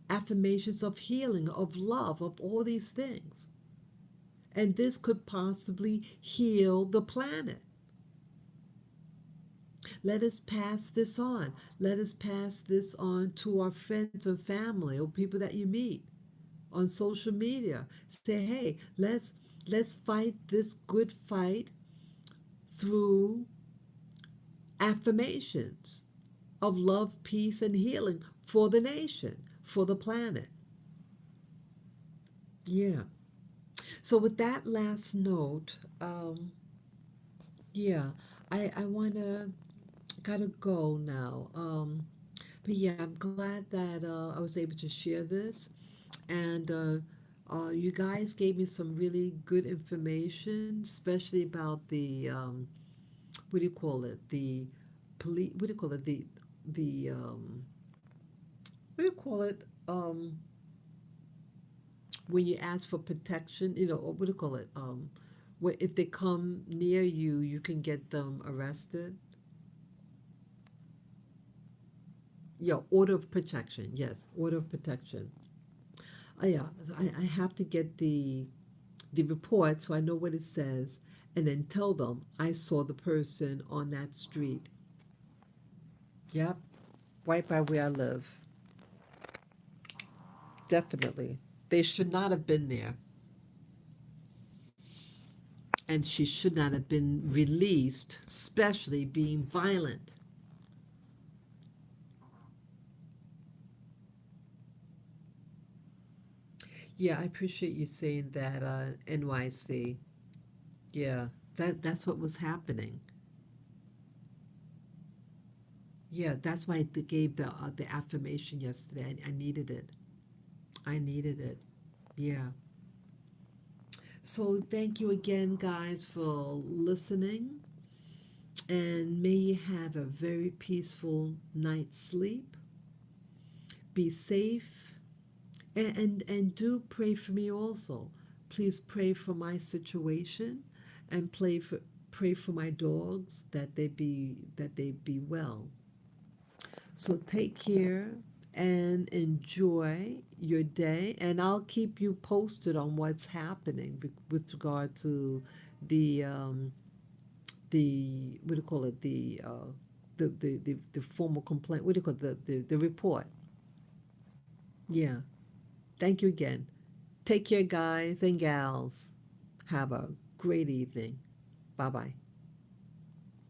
Speaker 1: affirmations of healing, of love, of all these things. And this could possibly heal the planet. Let us pass this on. Let us pass this on to our friends and family or people that you meet on social media. Say, hey, let's fight this good fight through affirmations of love, peace, and healing for the nation, for the planet. Yeah. So with that last note, yeah, I wanna gotta go now. But yeah, I'm glad that I was able to share this, and you guys gave me some really good information, especially about the what do you call it? The police. What do you call it? The what do you call it? When you ask for protection, or what do you call it? Where if they come near you, you can get them arrested. Yeah, order of protection. Yes, order of protection. Yeah, I have to get the report so I know what it says, and then tell them I saw the person on that street. Yep, right by where I live. Definitely. They should not have been there, and she should not have been released, especially being violent. Yeah, I appreciate you saying that, NYC. Yeah, that's what was happening. Yeah, that's why I gave the affirmation yesterday. I needed it. I needed it. Yeah. So thank you again, guys, for listening, and may you have a very peaceful night's sleep. Be safe, and do pray for me also. Please pray for my situation, and pray for my dogs that they be well. So take care and enjoy your day, and I'll keep you posted on what's happening with regard to the the what do you call it, the formal complaint, what do you call it, the report. Yeah. Thank you again. Take care, guys and gals. Have a great evening. Bye bye.